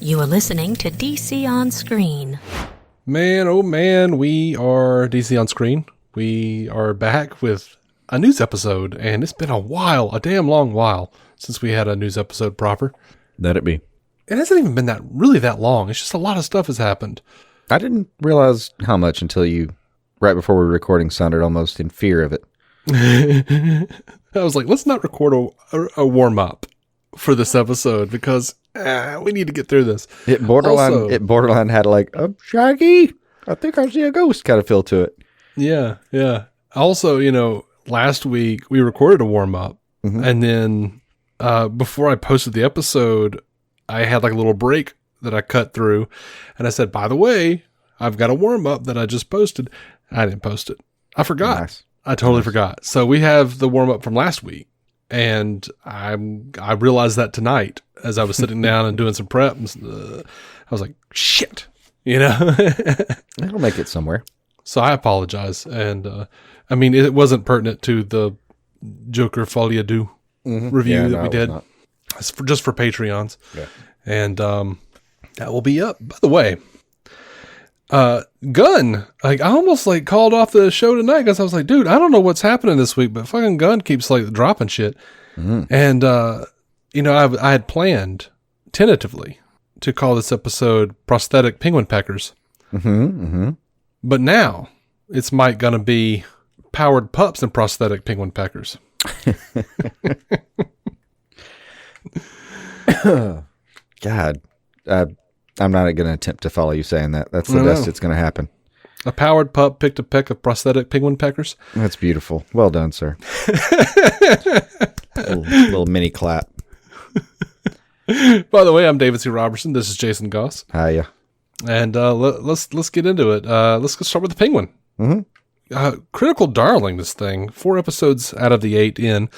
You are listening to DC On Screen. Man, oh man, we are DC On Screen. We are back with a news episode, and it's been a damn long while since we had a news episode proper. Let it be. It hasn't even been that long. It's just a lot of stuff has happened. I didn't realize how much until you, right before we were recording, sounded almost in fear of it. I was like, let's not record a warm-up for this episode because we need to get through this. It borderline had like a Shaggy, I think I see a ghost kind of feel to it. Yeah. Also, last week we recorded a warm-up, and then before I posted the episode, I had like a little break that I cut through, and I said, by the way, I've got a warm-up that I just posted. I didn't post it. I forgot. Nice. I totally forgot. So we have the warm-up from last week, and I realized that tonight as I was sitting down and doing some prep. I was like, shit, It'll make it somewhere. So I apologize. And it wasn't pertinent to the Joker Folie à Deux review that we did. It's just for Patreons. Yeah. And that will be up. By the way, Gunn, I almost called off the show tonight because I was like, dude, I don't know what's happening this week, but fucking Gunn keeps dropping shit. And, I had planned tentatively to call this episode Prosthetic Penguin Peckers. But now it's going to be Powered Pups and Prosthetic Penguin Peckers. God, I'm not going to attempt to follow you saying that. That's the best it's going to happen. A powered pup picked a peck of prosthetic penguin peckers. That's beautiful. Well done, sir. little mini clap. By the way, I'm David C. Robertson. This is Jason Goss. Hiya. And let's get into it. Let's start with the penguin. Critical darling, this thing. 4 episodes out of the 8 in.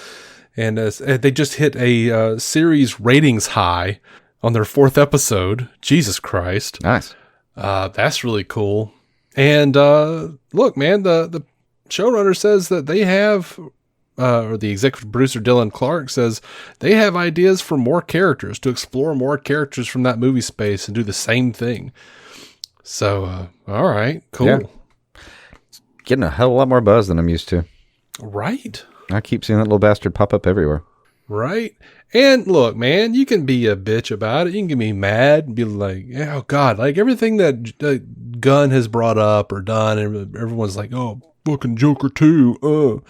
And they just hit a series ratings high on their 4th episode. Jesus Christ. Nice. That's really cool. And look, man, the showrunner says that they have, or the executive producer Dylan Clark says they have ideas for more characters, to explore more characters from that movie space and do the same thing. So, all right, cool. Yeah. It's getting a hell of a lot more buzz than I'm used to. Right. I keep seeing that little bastard pop up everywhere. Right. And look, man, you can be a bitch about it. You can get me mad and be like, oh God, everything that Gunn has brought up or done, and everyone's like, oh, fucking Joker 2.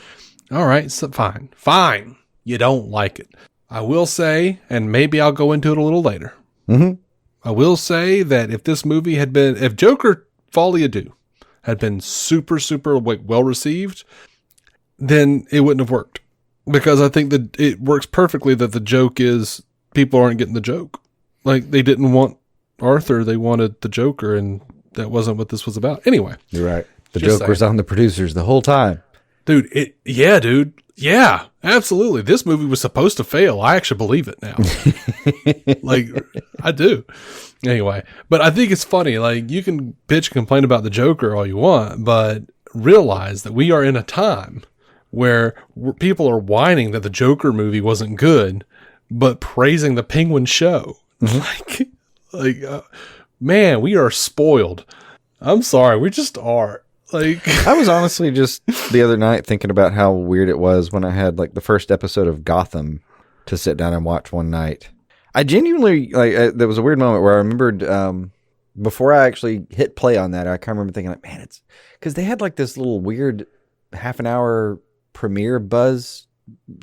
All right, so fine. You don't like it. I will say, and maybe I'll go into it a little later. I will say that if this movie if Joker Folie à Deux had been super, super well received, then it wouldn't have worked. Because I think that it works perfectly that the joke is people aren't getting the joke. They didn't want Arthur, they wanted the Joker, and that wasn't what this was about. Anyway. You're right. The joke was on the producers the whole time. Dude, Yeah, absolutely. This movie was supposed to fail. I actually believe it now. I do. Anyway, but I think it's funny. You can bitch and complain about the Joker all you want, but realize that we are in a time where people are whining that the Joker movie wasn't good, but praising the Penguin show. Man, we are spoiled. I'm sorry, we just are. I was honestly just the other night thinking about how weird it was when I had the first episode of Gotham to sit down and watch one night. I genuinely, there was a weird moment where I remembered, before I actually hit play on that, I kind of remember thinking man, it's because they had this little weird half an hour premiere buzz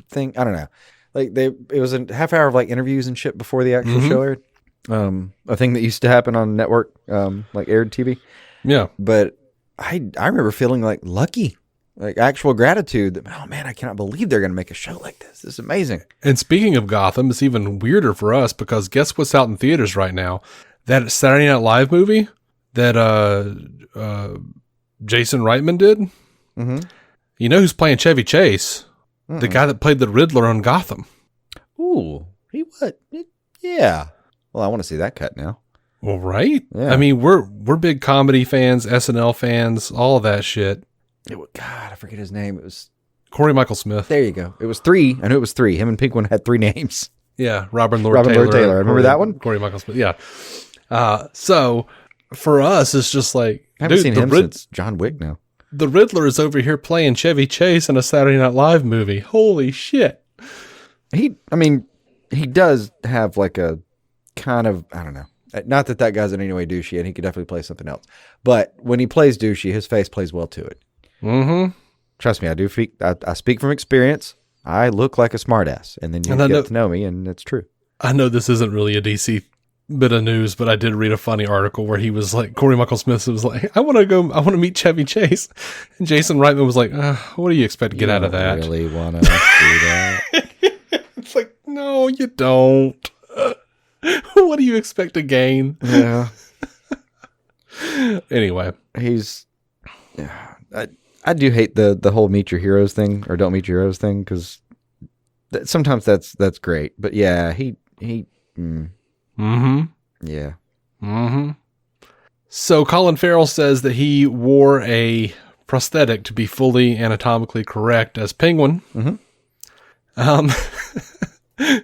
thing. I don't know. It was a half hour of interviews and shit before the actual show aired. A thing that used to happen on network, aired TV. Yeah. But I remember feeling lucky, actual gratitude that, oh man, I cannot believe they're going to make a show like this. This is amazing. And speaking of Gotham, it's even weirder for us because guess what's out in theaters right now? That Saturday Night Live movie that Jason Reitman did. You know who's playing Chevy Chase? The guy that played the Riddler on Gotham. Ooh, he what? Yeah. Well, I want to see that cut now. Well, right? Yeah. We're big comedy fans, SNL fans, all of that shit. God, I forget his name. It was Corey Michael Smith. There you go. It was 3. I knew it was 3. Him and Penguin had 3 names. Yeah, Robin Lord Robin Taylor. Lord Taylor. Remember that one? Corey Michael Smith. Yeah. So for us, it's just like, I haven't seen him Rid- since John Wick now. the Riddler is over here playing Chevy Chase in a Saturday Night Live movie. Holy shit. He does have like a kind of, I don't know. Not that guy's in any way douchey, and he could definitely play something else. But when he plays douchey, his face plays well to it. Mm-hmm. Trust me, I speak from experience. I look like a smartass, and then you get to know me, and it's true. I know this isn't really a DC bit of news, but I did read a funny article where he was like, Corey Michael Smith was like, I want to meet Chevy Chase. And Jason Reitman was like, what do you expect to get out of that? Really want to do that? It's like, no, you don't. What do you expect to gain? Yeah. Anyway. I do hate the whole meet your heroes thing or don't meet your heroes thing, because sometimes that's great. But yeah, Mm-hmm. Yeah. Mm-hmm. So Colin Farrell says that he wore a prosthetic to be fully anatomically correct as Penguin. Mm-hmm.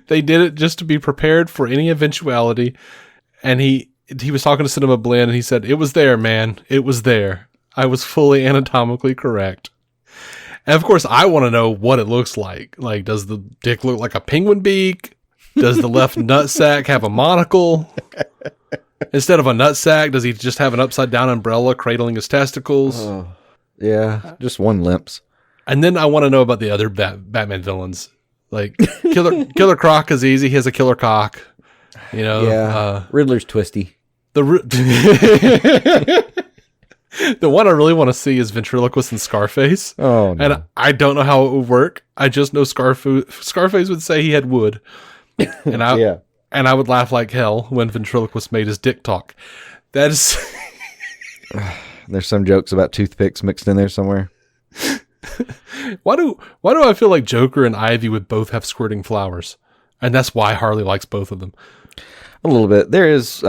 They did it just to be prepared for any eventuality. And he was talking to Cinema Blend, and he said, "It was there, man. It was there. I was fully anatomically correct." And of course, I want to know what it looks like. Like, does the dick look like a penguin beak? Does the left nutsack have a monocle? Instead of a nutsack, does he just have an upside down umbrella cradling his testicles? Yeah, just one limps. And then I want to know about the other Batman villains. Like, Killer Croc is easy. He has a killer cock. You know? Yeah. Riddler's twisty. The one I really want to see is Ventriloquist and Scarface. Oh, no. And I don't know how it would work. I just know Scarface would say he had wood. And I would laugh like hell when Ventriloquist made his dick talk. That is... There's some jokes about toothpicks mixed in there somewhere. Why do I feel like Joker and Ivy would both have squirting flowers? And that's why Harley likes both of them. A little bit. There is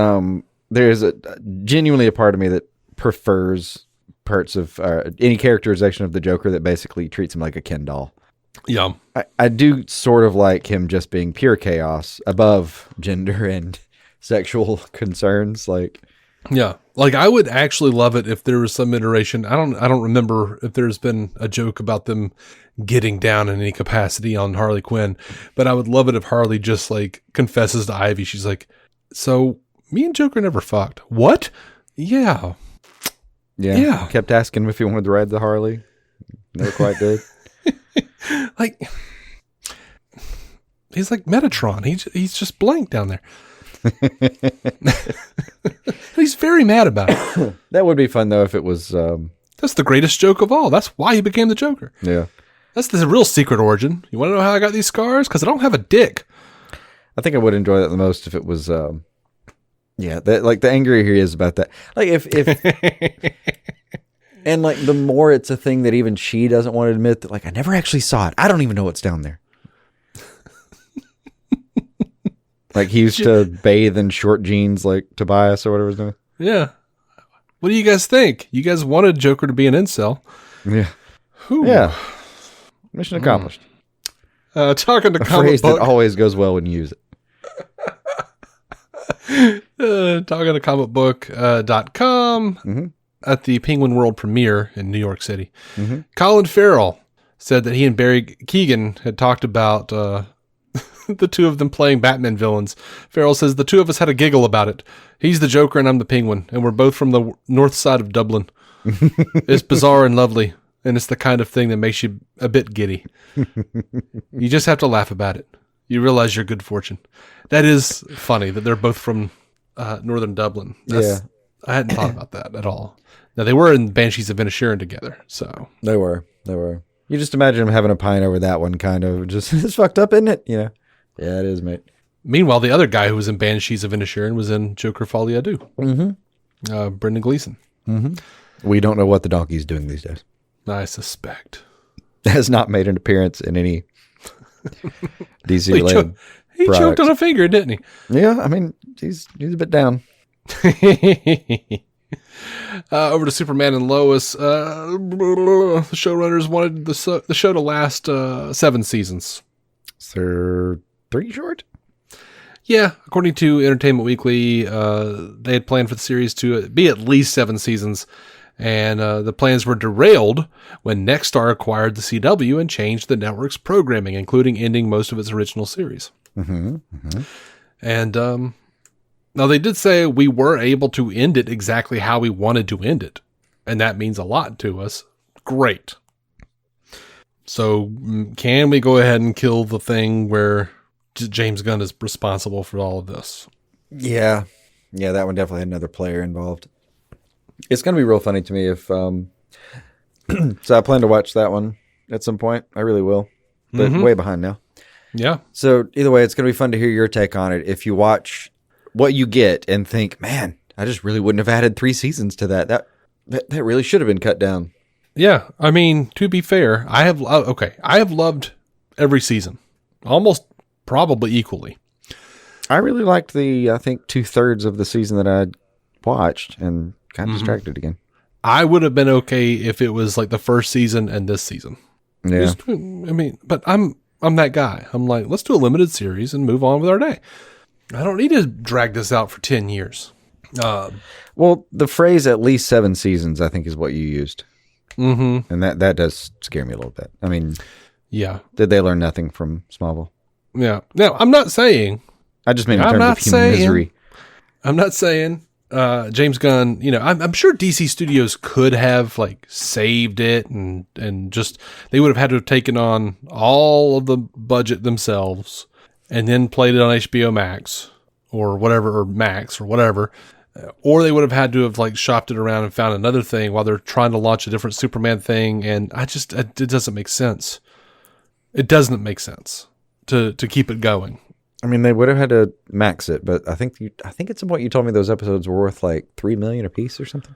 genuinely a part of me that prefers parts of any characterization of the Joker that basically treats him like a Ken doll. Yeah. I do sort of like him just being pure chaos above gender and sexual concerns. Like, yeah. Like, I would actually love it if there was some iteration. I don't remember if there's been a joke about them getting down in any capacity on Harley Quinn, but I would love it if Harley just like confesses to Ivy. She's like, "So me and Joker never fucked." What? Yeah. Kept asking him if he wanted to ride the Harley. Never quite did. Like, he's like Metatron. He's just blank down there. He's very mad about it. That would be fun though if it was. That's the greatest joke of all. That's why he became the Joker. Yeah, that's the real secret origin. You want to know how I got these scars? Because I don't have a dick. I think I would enjoy that the most if it was. Like the angrier he is about that. Like if and like the more it's a thing that even she doesn't want to admit that. Like, I never actually saw it. I don't even know what's down there. Like, he used to bathe in short jeans like Tobias or whatever his name is. Yeah. What do you guys think? You guys wanted Joker to be an incel. Yeah. Whew. Yeah. Mission accomplished. Talking to a comic phrase book. that always goes well when you use it. Talking to comicbook.com at the Penguin World premiere in New York City. Mm-hmm. Colin Farrell said that he and Barry Keoghan had talked about the two of them playing Batman villains. Farrell says, "The two of us had a giggle about it. He's the Joker and I'm the Penguin, and we're both from the north side of Dublin. It's bizarre and lovely, and it's the kind of thing that makes you a bit giddy. You just have to laugh about it. You realize your good fortune." That is funny that they're both from northern Dublin. I hadn't thought about that at all. Now, they were in Banshees of Inisherin together, so. They were. You just imagine him having a pine over that one, kind of. Just, it's fucked up, isn't it? You know? Yeah, it is, mate. Meanwhile, the other guy who was in Banshees of Inisherin was in Joker Folie à Deux. Mm-hmm. Brendan Gleeson. Mm-hmm. We don't know what the donkey's doing these days. I suspect. Has not made an appearance in any DC related He choked on a finger, didn't he? Yeah, I mean, he's a bit down. Over to Superman and Lois. The showrunners wanted the show to last 7 seasons. Is there 3 short? Yeah, according to Entertainment Weekly, they had planned for the series to be at least 7 seasons, and the plans were derailed when Nexstar acquired the CW and changed the network's programming, including ending most of its original series. Mm-hmm. Mm-hmm. And now they did say we were able to end it exactly how we wanted to end it, and that means a lot to us. Great. So can we go ahead and kill the thing where James Gunn is responsible for all of this? Yeah. Yeah, that one definitely had another player involved. It's going to be real funny to me if... so I plan to watch that one at some point. I really will. But way behind now. Yeah. So either way, it's going to be fun to hear your take on it. If you watch what you get and think, man, I just really wouldn't have added 3 seasons to that. That really should have been cut down. Yeah. I mean, to be fair, I have loved every season. Almost probably equally. I really liked I think 2/3 of the season that I watched and got distracted again. I would have been okay if it was like the first season and this season. Yeah. But I'm that guy. I'm like, let's do a limited series and move on with our day. I don't need to drag this out for 10 years. Well, the phrase "at least 7 seasons" I think is what you used. Mm-hmm. And that does scare me a little bit. I mean, yeah. Did they learn nothing from Smallville? Yeah. Now, I'm not saying... I just mean in terms of human misery. I'm not saying James Gunn, I'm sure DC Studios could have like saved it and just, they would have had to have taken on all of the budget themselves and then played it on HBO Max or whatever, or Max or whatever. Or they would have had to have like shopped it around and found another thing while they're trying to launch a different Superman thing. And it doesn't make sense. It doesn't make sense to keep it going. I mean, they would have had to max it, but I think it's what you told me those episodes were worth like $3 million a piece or something.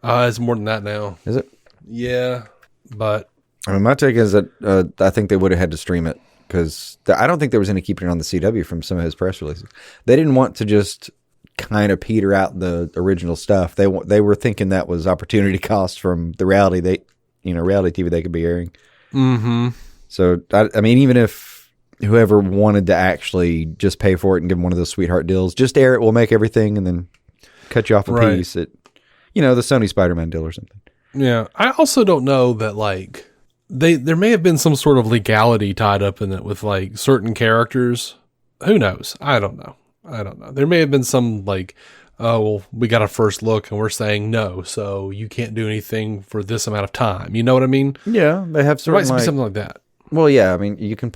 It's more than that now. Is it? Yeah, but I mean, my take is that I think they would have had to stream it because I don't think there was any keeping it on the CW from some of his press releases. They didn't want to just kind of peter out the original stuff. They were thinking that was opportunity cost from the reality TV they could be airing. Mm-hmm. So I mean, even if whoever wanted to actually just pay for it and give them one of those sweetheart deals, just air it, we'll make everything, and then cut you off a piece at, the Sony Spider-Man deal or something. Yeah. I also don't know that like there may have been some sort of legality tied up in it with like certain characters. Who knows? I don't know. There may have been some like, oh, well, we got a first look and we're saying no, so you can't do anything for this amount of time. You know what I mean? Yeah. They have There might be something like that. Well, yeah. I mean, you can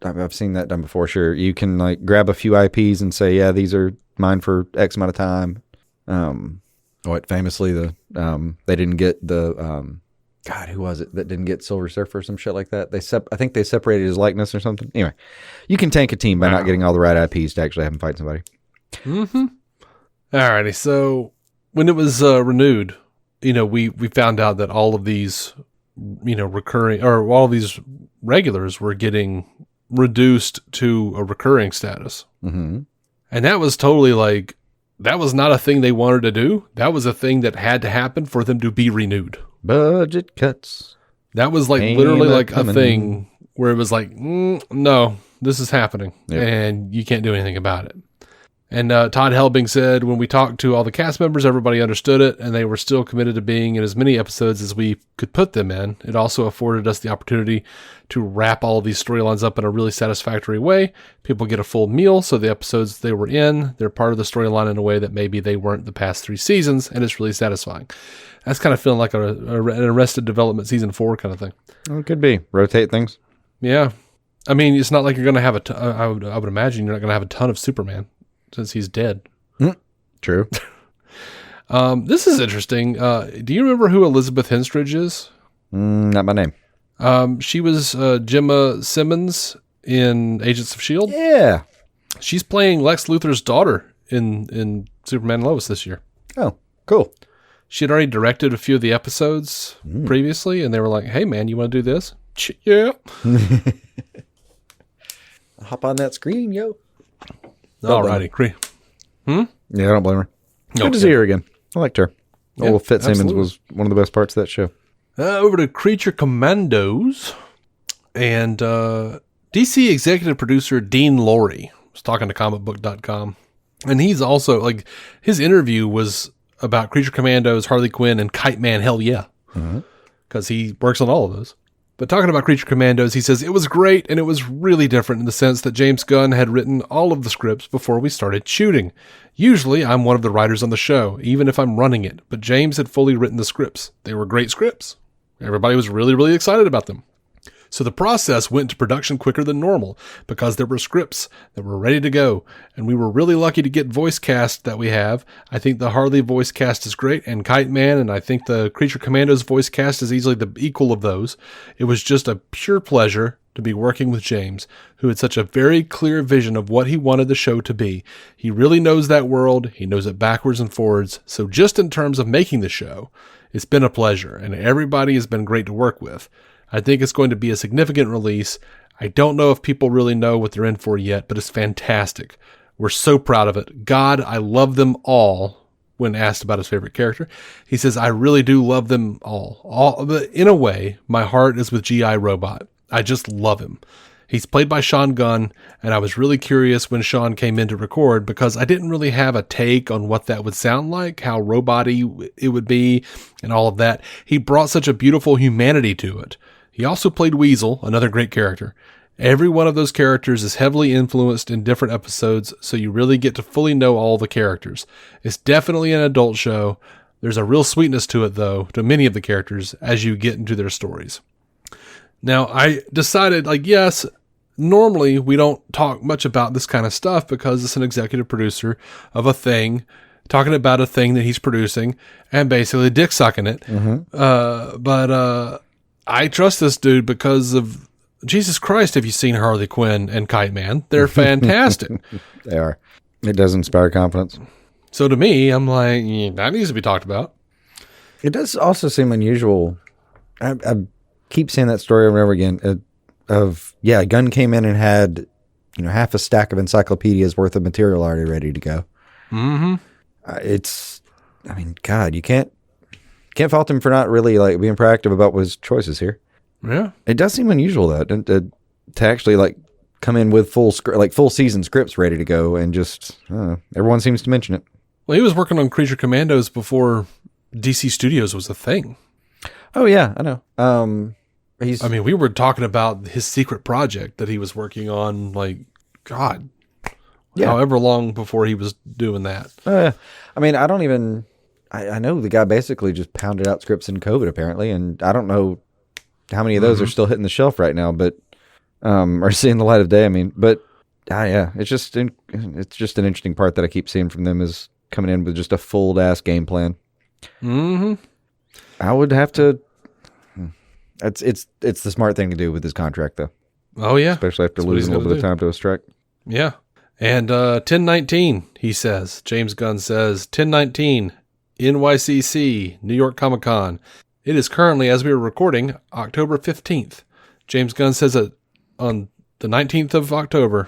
I've seen that done before. Sure. You can like grab a few IPs and say, yeah, these are mine for X amount of time. Famously they didn't get the, God, who was it that didn't get Silver Surfer or some shit like that? I think they separated his likeness or something. Anyway, you can tank a team by not getting all the right IPs to actually have them fight somebody. Mm-hmm. Alrighty. So when it was renewed, we found out that all of these, recurring, or all of these regulars were getting reduced to a recurring status. Mm-hmm. And that was totally like, that was not a thing they wanted to do. That was a thing that had to happen for them to be renewed. Budget cuts. That was like literally like a thing where it was like, no, this is happening and you can't do anything about it. And Todd Helbing said, when we talked to all the cast members, everybody understood it, and they were still committed to being in as many episodes as we could put them in. It also afforded us the opportunity to wrap all of these storylines up in a really satisfactory way. People get a full meal, so the episodes they were in, they're part of the storyline in a way that maybe they weren't the past 3 seasons, and it's really satisfying. That's kind of feeling like an Arrested Development Season 4 kind of thing. Well, it could be. Rotate things. Yeah. I mean, it's not like you're going to have I would imagine you're not going to have a ton of Superman, since he's dead. True. This is interesting. Do you remember who Elizabeth Hestridge is? Not my name. She was Gemma Simmons in Agents of S.H.I.E.L.D. Yeah. She's playing Lex Luthor's daughter in Superman and Lois this year. Oh, cool. She had already directed a few of the episodes previously, and they were like, hey, man, you want to do this? Yeah. Hop on that screen, yo. Alrighty. Yeah, I don't blame her. Good to see her again. I liked her. Yeah, well, Fitzsimmons absolutely. was one of the best parts of that show. Over to Creature Commandos. And DC executive producer Dean Lorey was talking to comicbook.com. And he's also, like, his interview was about Creature Commandos, Harley Quinn, and Kite Man. Hell yeah. Because he works on all of those. But talking about Creature Commandos, he says, it was great, and it was really different in the sense that James Gunn had written all of the scripts before we started shooting. Usually, I'm one of the writers on the show, even if I'm running it, but James had fully written the scripts. They were great scripts. Everybody was really, really excited about them. So the process went to production quicker than normal because there were scripts that were ready to go, and we were really lucky to get voice cast that we have. I think the Harley voice cast is great, and Kite Man, and I think the Creature Commandos voice cast is easily the equal of those. It was just a pure pleasure to be working with James, who had such a very clear vision of what he wanted the show to be. He really knows that world. He knows it backwards and forwards. So just in terms of making the show, it's been a pleasure, and everybody has been great to work with. I think it's going to be a significant release. I don't know if people really know what they're in for yet, but it's fantastic. We're so proud of it. God, I love them all. When asked about his favorite character, he says, I really do love them all. But in a way, my heart is with G.I. Robot. I just love him. He's played by Sean Gunn, and I was really curious when Sean came in to record because I didn't really have a take on what that would sound like, how robot-y it would be, and all of that. He brought such a beautiful humanity to it. He also played Weasel, another great character. Every one of those characters is heavily influenced in different episodes, so you really get to fully know all the characters. It's definitely an adult show. There's a real sweetness to it, though, to many of the characters as you get into their stories. Now, I decided, yes, normally we don't talk much about this kind of stuff because it's an executive producer of a thing, talking about a thing that he's producing, and basically dick sucking it. But I trust this dude because of, Jesus Christ, have you seen Harley Quinn and Kite Man? They're fantastic. They are. It does inspire confidence. So to me, I'm like, that needs to be talked about. It does also seem unusual. I keep saying that story over and over again Gunn came in and had, half a stack of encyclopedias worth of material already ready to go. God, you can't fault him for not really being proactive about his choices here. Yeah. It does seem unusual though to actually come in with full season scripts ready to go and just everyone seems to mention it. Well, he was working on Creature Commandos before DC Studios was a thing. Oh yeah, I know. We were talking about his secret project that he was working on, however long before he was doing that. Oh yeah. I know the guy basically just pounded out scripts in COVID apparently, and I don't know how many of those are still hitting the shelf right now, but are seeing the light of day. It's just an interesting part that I keep seeing from them is coming in with just a full ass game plan. I would have to. It's the smart thing to do with his contract though. Oh yeah, especially after losing a little bit of time to a strike. Yeah, and 10/19 he says. James Gunn says 10/19 NYCC New York Comic Con. It is currently, as we are recording, October 15th. James Gunn says that on the 19th of October,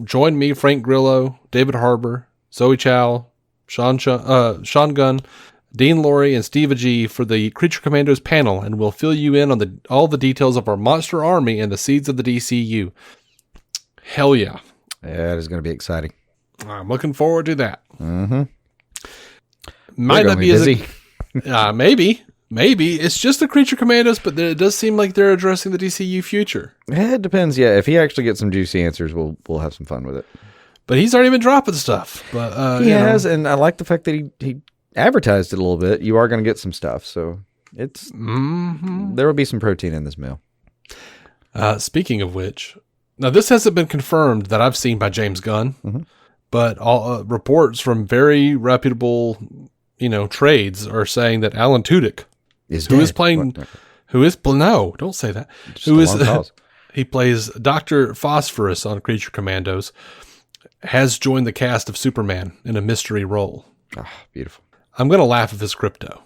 join me, Frank Grillo, David Harbour, Zoe Chow, Sean Gunn, Dean Laurie, and Steve Agee for the Creature Commandos panel, and we'll fill you in on all the details of our monster army and the seeds of the DCU. Hell yeah. Yeah, it is going to be exciting. I'm looking forward to that. Might not be busy. Maybe. It's just the Creature Commandos, but it does seem like they're addressing the DCU future. It depends, yeah. If he actually gets some juicy answers, we'll have some fun with it. But he's already been dropping stuff. But he has, and I like the fact that he advertised it a little bit. You are going to get some stuff, so it's there will be some protein in this meal. Speaking of which, now this hasn't been confirmed that I've seen by James Gunn, but all reports from very reputable, trades are saying that Alan Tudyk no, don't say that. He plays Dr. Phosphorus on Creature Commandos, has joined the cast of Superman in a mystery role. Ah, beautiful. I'm going to laugh if it's Krypto.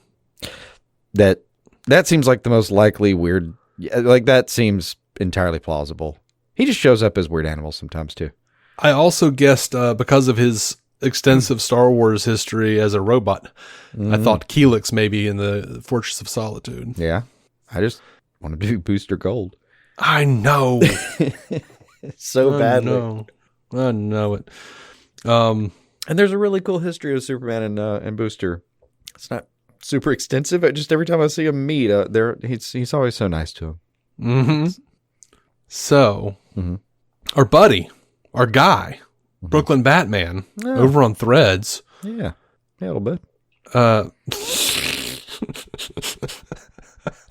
That seems like the most likely weird. That seems entirely plausible. He just shows up as weird animals sometimes too. I also guessed because of his extensive Star Wars history as a robot. I thought Keelix maybe in the Fortress of Solitude. Yeah. I just want to do Booster Gold. I know. So badly. No. I know it. And there's a really cool history of Superman and Booster. It's not super extensive. Just every time I see him meet, he's always so nice to him. Mm-hmm. So, our buddy, our guy, Brooklyn Batman, over on Threads. Yeah, a little bit.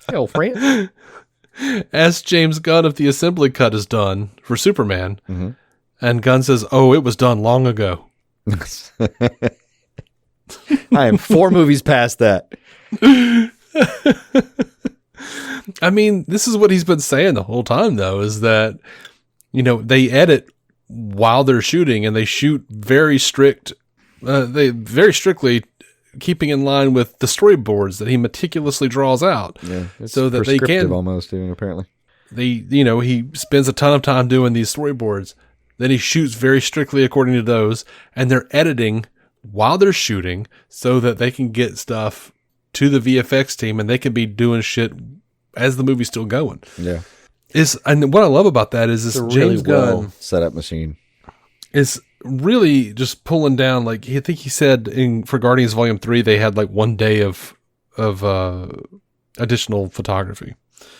Hell, friend. Asked James Gunn if the assembly cut is done for Superman. And Gunn says, "Oh, it was done long ago." I am 4 movies past that. I mean, this is what he's been saying the whole time, though, is that, they edit while they're shooting, and they shoot very strictly keeping in line with the storyboards that he meticulously draws out. Yeah, it's so that they can almost even apparently. He spends a ton of time doing these storyboards. Then he shoots very strictly according to those, and they're editing while they're shooting so that they can get stuff to the VFX team and they can be doing shit as the movie's still going. Yeah. And what I love about that is this James Gunn set up machine is really just pulling down, like, I think he said for Guardians Volume 3, they had like 1 day of additional photography.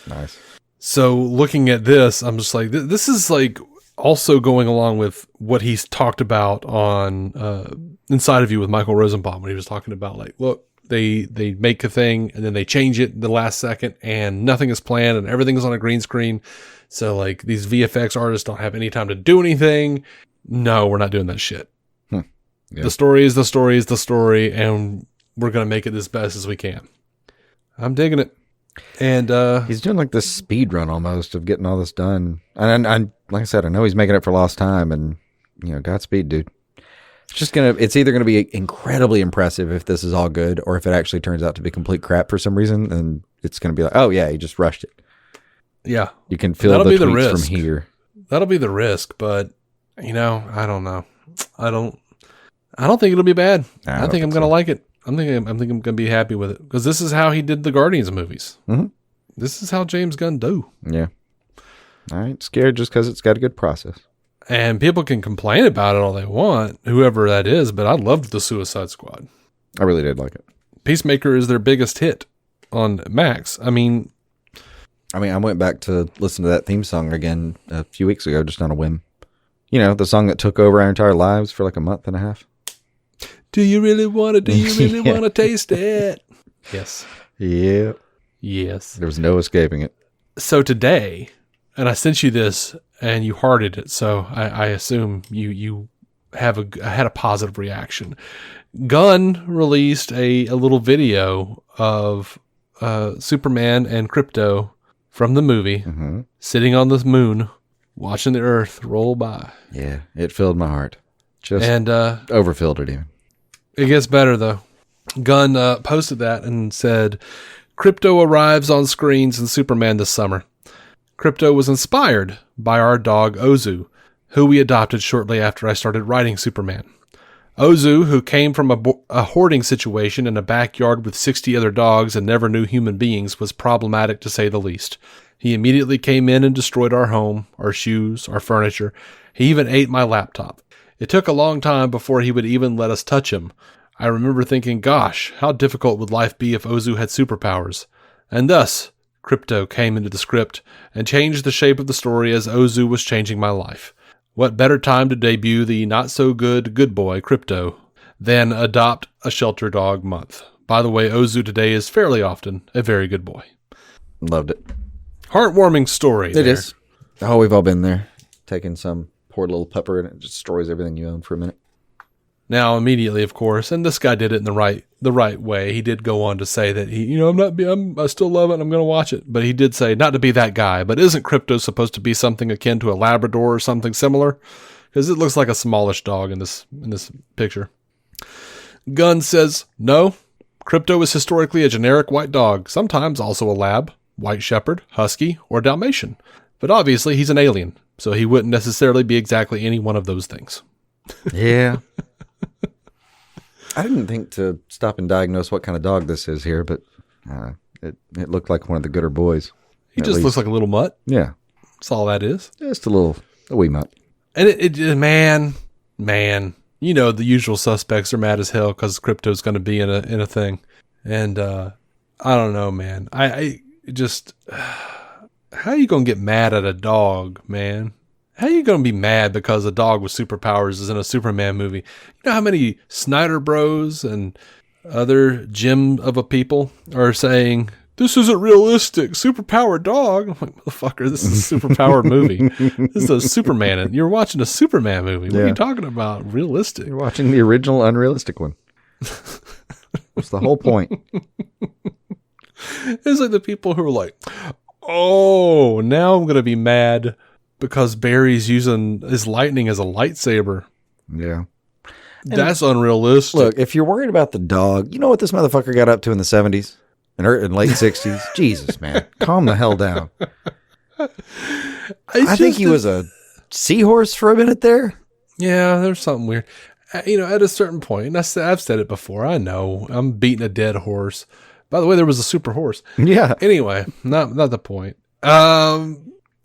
Nice. So looking at this, I'm just like, this is like also going along with what he's talked about on Inside of You with Michael Rosenbaum, when he was talking about, like, look, they make a thing and then they change it in the last second and nothing is planned and everything is on a green screen. So like these VFX artists don't have any time to do anything. No, we're not doing that shit. Yeah. The story is the story is the story, and we're going to make it as best as we can. I'm digging it. And he's doing like this speed run almost of getting all this done. And I like I said, I know he's making it for lost time, and Godspeed, dude. It's either gonna be incredibly impressive if this is all good, or if it actually turns out to be complete crap for some reason, and it's gonna be like, oh yeah, he just rushed it. Yeah, you can feel the tweets from here. That'll be the risk, but I don't know. I don't think it'll be bad. I think I'm gonna like it. I think I'm gonna be happy with it, because this is how he did the Guardians movies. Mm-hmm. This is how James Gunn do. Yeah, I ain't scared just because it's got a good process. And people can complain about it all they want, whoever that is, but I loved the Suicide Squad. I really did like it. Peacemaker is their biggest hit on Max. I mean, I went back to listen to that theme song again a few weeks ago, just on a whim. The song that took over our entire lives for like a month and a half. Do you really want to? Do you really want to taste it? Yes. Yeah. Yes. There was no escaping it. So today, and I sent you this, and you hearted it, so I assume you had a positive reaction. Gunn released a little video of Superman and Krypto from the movie, sitting on the moon, watching the Earth roll by. Yeah, it filled my heart. Overfilled it even. It gets better, though. Gunn posted that and said, Krypto arrives on screens in Superman this summer. Krypto was inspired by our dog Ozu, who we adopted shortly after I started writing Superman. Ozu, who came from a hoarding situation in a backyard with 60 other dogs and never knew human beings, was problematic to say the least. He immediately came in and destroyed our home, our shoes, our furniture. He even ate my laptop. It took a long time before he would even let us touch him. I remember thinking, gosh, how difficult would life be if Ozu had superpowers? And thus, Krypto came into the script and changed the shape of the story as Ozu was changing my life. What better time to debut the not-so-good good boy, Krypto, than adopt a shelter dog month? By the way, Ozu today is fairly often a very good boy. Loved it. Heartwarming story. It is. Oh, we've all been there. Taking some poor little pupper and it just destroys everything you own for a minute. Now, immediately, of course, and this guy did it in the right way. He did go on to say that I still love it and I'm going to watch it. But he did say not to be that guy. But isn't Krypto supposed to be something akin to a Labrador or something similar? Because it looks like a smallish dog in this picture. Gunn says no. Krypto is historically a generic white dog, sometimes also a lab, white shepherd, husky, or Dalmatian. But obviously, he's an alien, so he wouldn't necessarily be exactly any one of those things. Yeah. I didn't think to stop and diagnose what kind of dog this is here, but it looked like one of the gooder boys. He just looks like a little mutt. Yeah. That's all that is. Just a wee mutt. And man, you know, the usual suspects are mad as hell because Krypto's going to be in a thing. And I don't know, man. I just, how are you going to get mad at a dog, man? How are you going to be mad because a dog with superpowers is in a Superman movie? You know how many Snyder Bros and other gem of a people are saying, this isn't realistic, superpowered dog. I'm like, motherfucker, this is a superpowered movie. This is a Superman. And you're watching a Superman movie. What are you talking about? Realistic. You're watching the original unrealistic one. That's the whole point. It's like the people who are like, oh, now I'm going to be mad because Barry's using his lightning as a lightsaber. Yeah. That's unrealistic. Look, if you're worried about the dog, you know what this motherfucker got up to in the 70s and late 60s? Jesus, man. Calm the hell down. I think he was a seahorse for a minute there. Yeah, there's something weird. You know, at a certain point, and I've said it before, I know, I'm beating a dead horse. By the way, there was a super horse. Yeah. Anyway, not the point.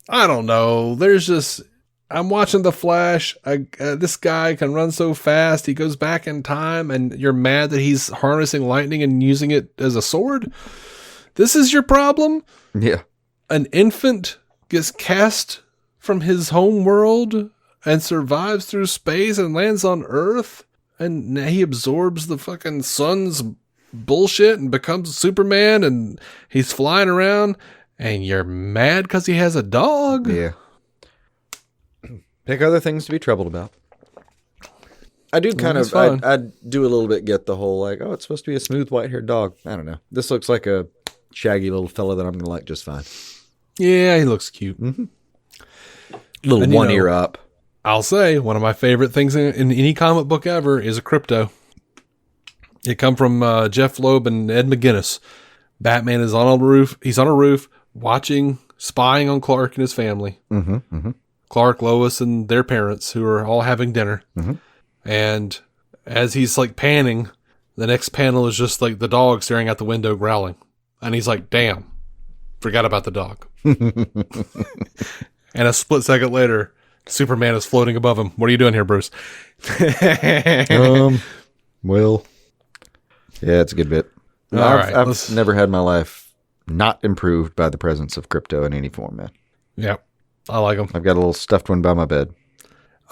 I don't know. There's just, I'm watching The Flash. This guy can run so fast. He goes back in time, and you're mad that he's harnessing lightning and using it as a sword. This is your problem? Yeah. An infant gets cast from his home world and survives through space and lands on Earth, and now he absorbs the fucking sun's bullshit and becomes Superman, and he's flying around. And you're mad because he has a dog? Yeah. Pick other things to be troubled about. I do kind of, I do a little bit get the whole, like, oh, it's supposed to be a smooth white-haired dog. I don't know. This looks like a shaggy little fella that I'm going to like just fine. Yeah, he looks cute. Mm-hmm. Little one ear up. I'll say, one of my favorite things in any comic book ever is a Krypto. It come from Jeff Loeb and Ed McGuinness. Batman is on a roof. He's on a roof spying on Clark and his family. Mm-hmm, mm-hmm. Clark, Lois, and their parents, who are all having dinner. Mm-hmm. And as he's like panning, the next panel is just like the dog staring out the window growling. And he's like, damn, forgot about the dog. And a split second later, Superman is floating above him. What are you doing here, Bruce? Well, yeah, it's a good bit. I've never had my life not improved by the presence of Krypto in any form, man. Yeah, I like them. I've got a little stuffed one by my bed.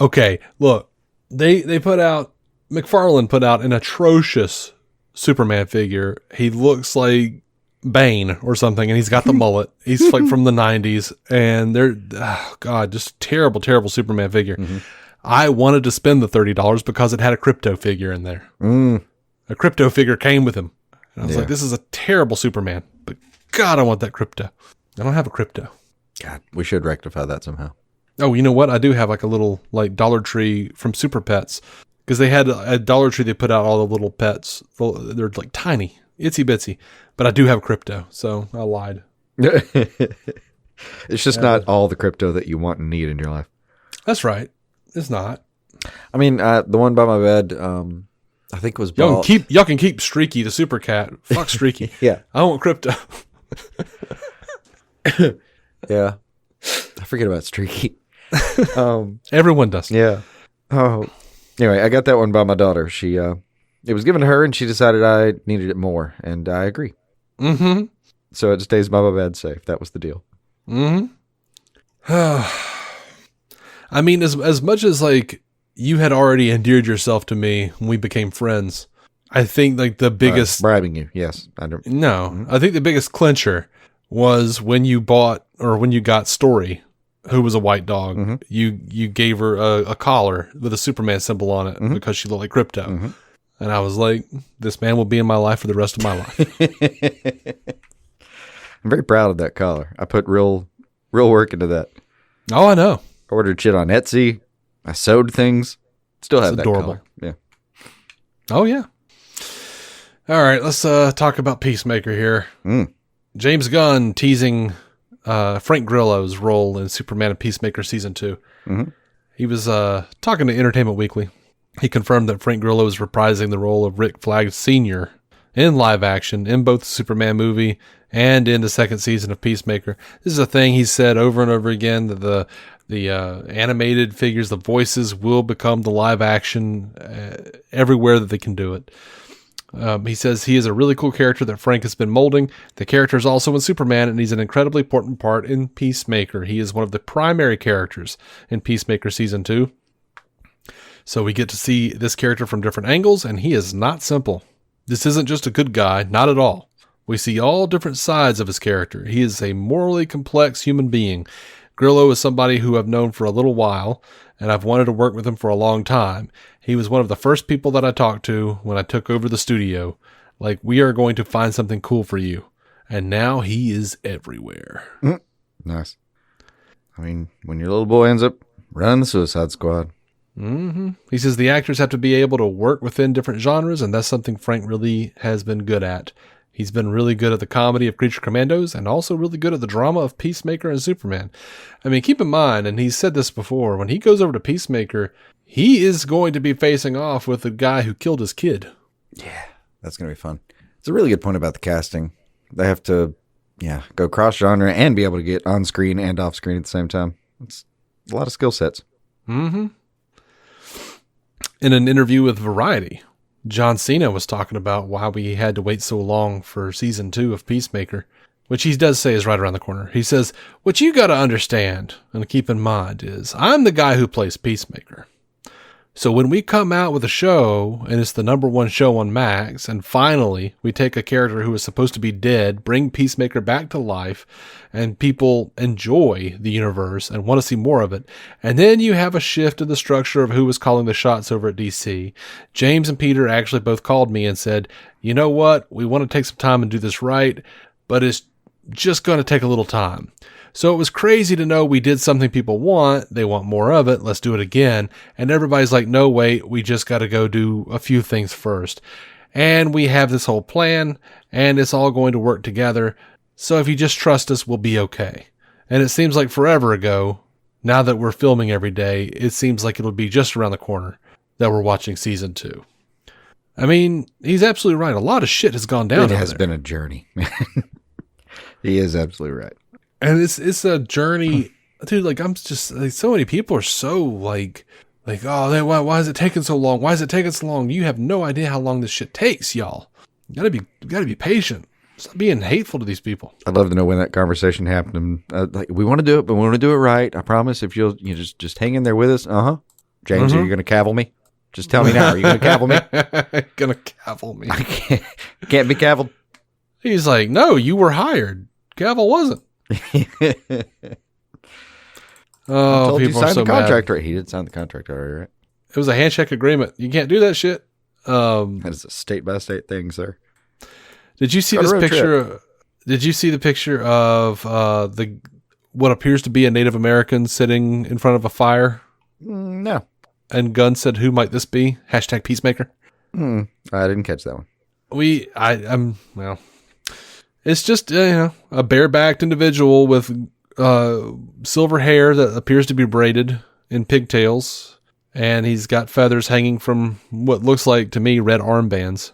Okay, look, McFarlane put out an atrocious Superman figure. He looks like Bane or something, and he's got the mullet. He's like from the 90s, and just terrible, terrible Superman figure. Mm-hmm. I wanted to spend the $30 because it had a Krypto figure in there. A Krypto figure came with him. And I was like, this is a terrible Superman, but God, I want that Krypto. I don't have a Krypto. God, we should rectify that somehow. Oh, you know what? I do have like a little like Dollar Tree from Super Pets, because they had a Dollar Tree. They put out all the little pets. They're like tiny, itsy bitsy, but I do have Krypto, so I lied. It's just not all the Krypto that you want and need in your life. That's right. It's not. I mean, the one by my bed, I think it was bought. Y'all can keep Streaky, the super cat. Fuck Streaky. Yeah. I want Krypto. Yeah. I forget about Streaky. Everyone does. Yeah. Oh. Anyway, I got that one by my daughter. She it was given to her and she decided I needed it more, and I agree. Mm-hmm. So it stays by my bed safe. That was the deal. Mm-hmm. I mean, as much as like you had already endeared yourself to me when we became friends, I think like the biggest bribing you. Yes. I think the biggest clincher was when you bought or when you got Story, who was a white dog. Mm-hmm. You gave her a collar with a Superman symbol on it because she looked like Krypto. Mm-hmm. And I was like, this man will be in my life for the rest of my life. I'm very proud of that collar. I put real work into that. Oh, I know. Ordered shit on Etsy. I sewed things. Still have that adorable. collar. Yeah. Oh, yeah. All right, let's talk about Peacemaker here. James Gunn teasing Frank Grillo's role in Superman and Peacemaker Season 2. Mm-hmm. He was talking to Entertainment Weekly. He confirmed that Frank Grillo is reprising the role of Rick Flag Sr. in live action in both the Superman movie and in the second season of Peacemaker. This is a thing he said over and over again, that The animated figures, the voices will become the live action everywhere that they can do it. He says he is a really cool character that Frank has been molding. The character is also in Superman, and he's an incredibly important part in Peacemaker. He is one of the primary characters in Peacemaker Season 2. So we get to see this character from different angles, and he is not simple. This isn't just a good guy, not at all. We see all different sides of his character. He is a morally complex human being. Grillo is somebody who I've known for a little while, and I've wanted to work with him for a long time. He was one of the first people that I talked to when I took over the studio. Like, we are going to find something cool for you. And now he is everywhere. Nice. I mean, when your little boy ends up running the Suicide Squad. Mm-hmm. He says the actors have to be able to work within different genres, and that's something Frank really has been good at. He's been really good at the comedy of Creature Commandos and also really good at the drama of Peacemaker and Superman. I mean, keep in mind, and he's said this before, when he goes over to Peacemaker, he is going to be facing off with the guy who killed his kid. Yeah, that's going to be fun. It's a really good point about the casting. They have to, go cross-genre and be able to get on-screen and off-screen at the same time. It's a lot of skill sets. Mm-hmm. In an interview with Variety, John Cena was talking about why we had to wait so long for season 2 of Peacemaker, which he does say is right around the corner. He says, what you got to understand and keep in mind is I'm the guy who plays Peacemaker. So when we come out with a show and it's the #1 show on Max, and finally we take a character who is supposed to be dead, bring Peacemaker back to life, and people enjoy the universe and want to see more of it, and then you have a shift in the structure of who was calling the shots over at DC. James and Peter actually both called me and said, you know what, we want to take some time and do this right, but it's just going to take a little time. So it was crazy to know we did something people want. They want more of it. Let's do it again. And everybody's like, no, wait, we just got to go do a few things first. And we have this whole plan and it's all going to work together. So if you just trust us, we'll be okay. And it seems like forever ago, now that we're filming every day, it seems like it'll be just around the corner that we're watching season 2. I mean, he's absolutely right. A lot of shit has gone down. It has been a journey. He is absolutely right. And it's a journey, dude. Like, I'm just like, so many people are so like, oh, why is it taking so long? Why is it taking so long? You have no idea how long this shit takes, y'all. You gotta be patient. Stop being hateful to these people. I'd love to know when that conversation happened. Like, we want to do it, but we want to do it right. I promise. If you'll just hang in there with us. James, are you going to cavil me? Just tell me now. Are you going to cavil me? Gonna cavil me? I can't be cavilled. He's like, no, you were hired. Cavill wasn't. Oh, people you are signed so the contract, mad. right? He did sign the contract already, right? It was a handshake agreement. You can't do that shit. That is a state by state thing, sir. Did you see this picture? Did you see the picture of what appears to be a Native American sitting in front of a fire? No. And Gunn said, "Who might this be?" # Peacemaker. I didn't catch that one. Well, it's just a barebacked individual with silver hair that appears to be braided in pigtails, and he's got feathers hanging from what looks like to me red armbands.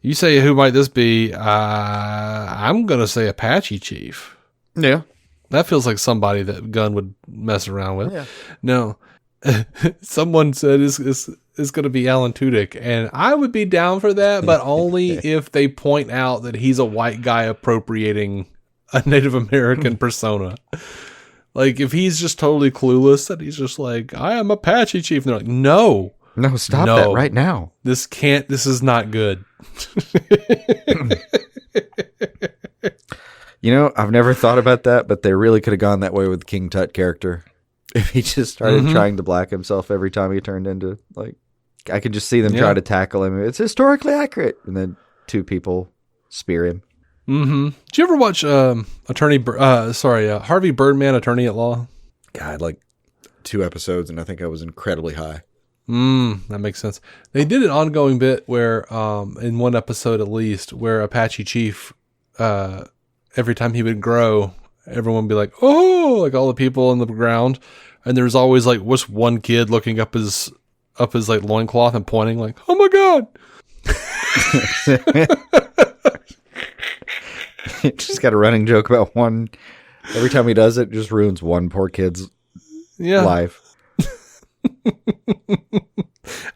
You say, who might this be? I'm gonna say Apache Chief. Yeah, that feels like somebody that Gunn would mess around with. Yeah. No, someone said it's going to be Alan Tudyk, and I would be down for that, but only if they point out that he's a white guy appropriating a Native American persona. Like, if he's just totally clueless, that he's just like, I am Apache Chief, and they're like, no, stop that right now. This is not good. I've never thought about that, but they really could have gone that way with the King Tut character. If he just started trying to black himself every time he turned into, like, I could just see them try to tackle him. It's historically accurate. And then 2 people spear him. Mm-hmm. Did you ever watch Harvey Birdman, Attorney at Law? God, like 2 episodes, and I think I was incredibly high. That makes sense. They did an ongoing bit where, in one episode at least, where Apache Chief, every time he would grow, everyone would be like, oh, like all the people on the ground. And there's always like just one kid looking up his like loincloth and pointing like, oh my God. Just got a running joke about one. Every time he does it, just ruins one poor kid's life.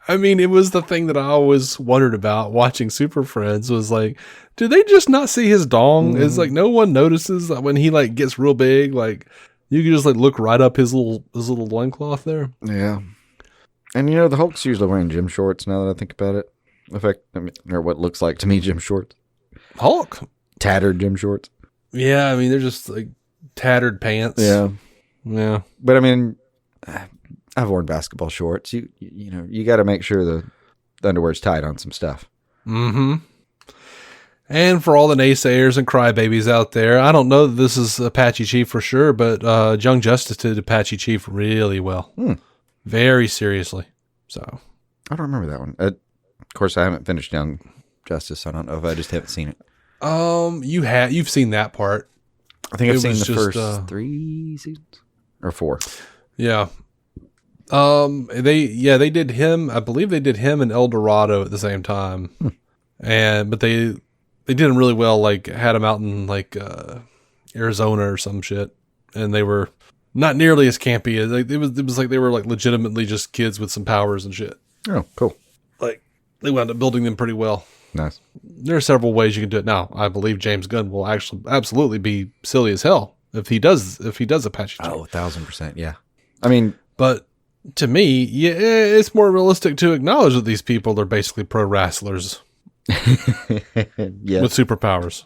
I mean, it was the thing that I always wondered about watching Super Friends was like, do they just not see his dong? It's like no one notices that when he like gets real big, like you can just like look right up his little loincloth there. Yeah. And the Hulk's usually wearing gym shorts now that I think about it. Or what looks like to me gym shorts. Hulk? Tattered gym shorts. Yeah, I mean, they're just like tattered pants. Yeah. Yeah. But I mean, I've worn basketball shorts. You got to make sure the underwear's tight on some stuff. Mm-hmm. And for all the naysayers and crybabies out there, I don't know that this is Apache Chief for sure, but Young Justice did Apache Chief really well. Very seriously. So I don't remember that one. Of course, I haven't finished Young Justice. So I don't know if I just haven't seen it. You've seen that part. I think I've seen the just, first 3 seasons or 4. Yeah. They did him. I believe they did him and El Dorado at the same time. But they did him really well. Like had him out in like Arizona or some shit, and they were not nearly as campy. It was like they were like legitimately just kids with some powers and shit. Oh, cool. Like they wound up building them pretty well. Nice. There are several ways you can do it. Now, I believe James Gunn will actually absolutely be silly as hell if he does Apache Chief. Oh, 1,000%. Yeah. I mean, but to me, yeah, it's more realistic to acknowledge that these people are basically pro wrestlers with superpowers.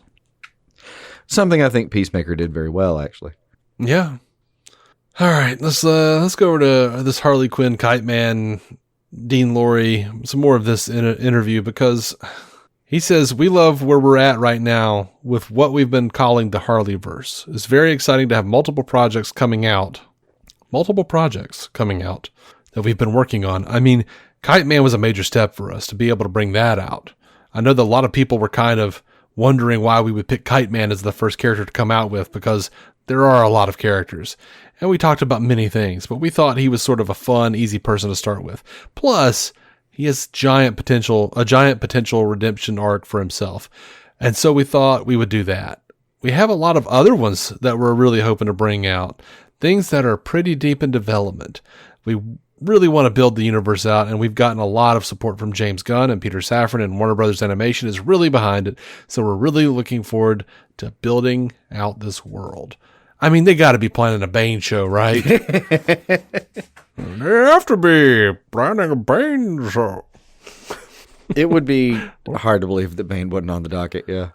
Something I think Peacemaker did very well, actually. Yeah. All right, let's go over to this Harley Quinn, Kite Man, Dean Lorey, some more of this interview because he says, we love where we're at right now with what we've been calling the Harleyverse. It's very exciting to have multiple projects coming out that we've been working on. I mean, Kite Man was a major step for us to be able to bring that out. I know that a lot of people were kind of wondering why we would pick Kite Man as the first character to come out with because there are a lot of characters. And we talked about many things, but we thought he was sort of a fun, easy person to start with. Plus, he has a giant potential redemption arc for himself. And so we thought we would do that. We have a lot of other ones that we're really hoping to bring out. Things that are pretty deep in development. We really want to build the universe out, and we've gotten a lot of support from James Gunn and Peter Safran, and Warner Brothers Animation is really behind it. So we're really looking forward to building out this world. I mean, they got to be planning a Bane show, right? They have to be planning a Bane show. It would be hard to believe that Bane wasn't on the docket, yeah.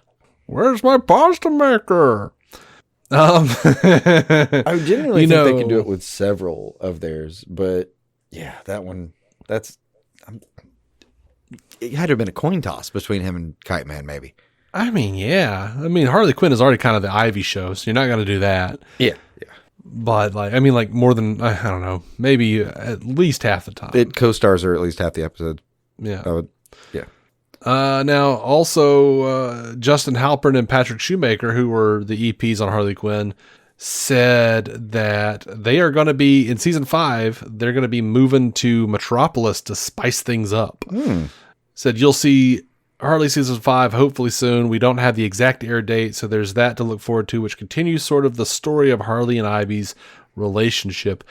Where's my pasta maker? I genuinely think they can do it with several of theirs, but yeah, that one, it had to have been a coin toss between him and Kite Man, maybe. I mean, yeah. I mean, Harley Quinn is already kind of the Ivy show, so you're not going to do that. Yeah. But, more than, I don't know, maybe at least half the time. It co-stars are at least half the episode. Yeah. Yeah. Now, also, Justin Halpern and Patrick Shoemaker, who were the EPs on Harley Quinn, said that they are going to be, in season 5, they're going to be moving to Metropolis to spice things up. Said you'll see Harley season 5 hopefully soon. We don't have the exact air date, so there's that to look forward to, which continues sort of the story of Harley and Ivy's relationship.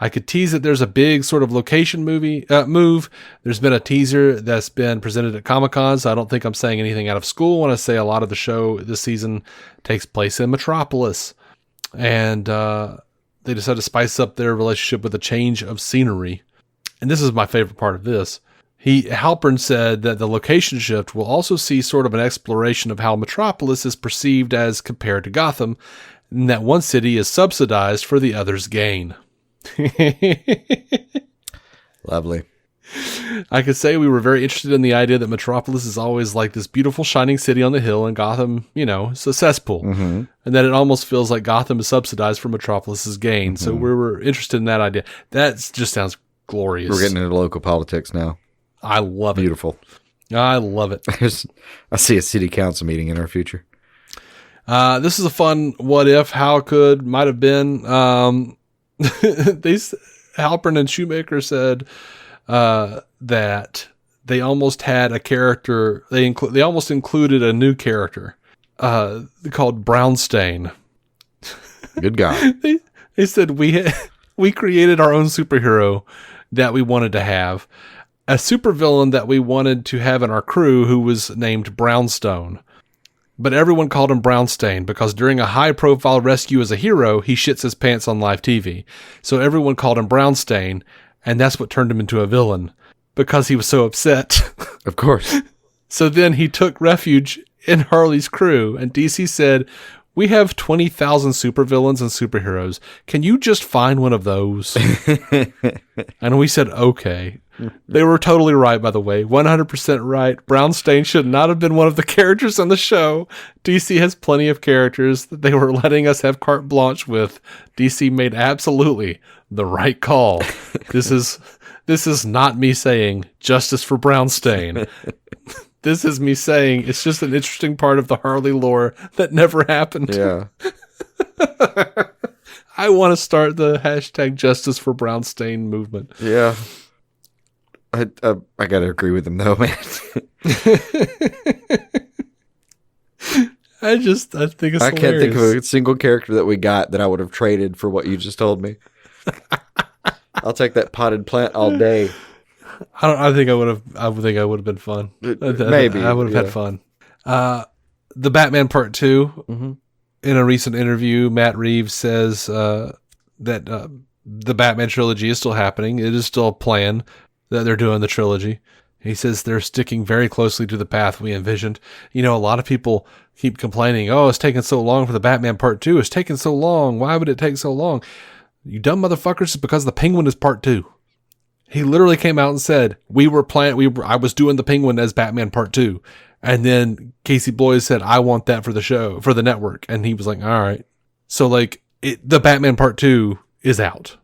I could tease that there's a big sort of location move. There's been a teaser that's been presented at Comic-Con, so I don't think I'm saying anything out of school when I say a lot of the show this season takes place in Metropolis. And they decided to spice up their relationship with a change of scenery. And this is my favorite part of this. Halpern said that the location shift will also see sort of an exploration of how Metropolis is perceived as compared to Gotham, and that one city is subsidized for the other's gain. Lovely. I could say we were very interested in the idea that Metropolis is always like this beautiful shining city on the hill, and Gotham, it's a cesspool. And that it almost feels like Gotham is subsidized for Metropolis's gain. So we were interested in that idea. That just sounds glorious. We're getting into local politics now. I love it. Beautiful. I love it. I see a city council meeting in our future. This is a fun what if, how could, might have been. Halpern and Shoemaker said that they almost had a character. They almost included a new character called Brownstain. Good guy. They said we created our own superhero that we wanted to have. A supervillain that we wanted to have in our crew who was named Brownstone. But everyone called him Brownstain because during a high-profile rescue as a hero, he shits his pants on live TV. So everyone called him Brownstain, and that's what turned him into a villain because he was so upset. Of course. So then he took refuge in Harley's crew, and DC said, we have 20,000 supervillains and superheroes. Can you just find one of those? And we said, okay. They were totally right, by the way. 100% right. Brownstain should not have been one of the characters on the show. DC has plenty of characters that they were letting us have carte blanche with. DC made absolutely the right call. This is not me saying justice for Brownstain. This is me saying it's just an interesting part of the Harley lore that never happened. Yeah. I want to start the hashtag justice for Brownstain movement. Yeah. I got to agree with him though, man. I think it's hilarious. I can't think of a single character that we got that I would have traded for what you just told me. I'll take that potted plant all day. I think I would have been fun. Maybe. I would have had fun. The Batman Part 2, in a recent interview, Matt Reeves says that the Batman trilogy is still happening. It is still a plan that they're doing the trilogy. He says they're sticking very closely to the path we envisioned. You know, a lot of people keep complaining, oh, it's taking so long for the Batman Part 2. It's taking so long. Why would it take so long? You dumb motherfuckers, it's because the Penguin is Part 2. He literally came out and said, I was doing the Penguin as Batman Part 2. And then Casey Bloys said, I want that for the show, for the network. And he was like, all right. So like the Batman Part 2 is out.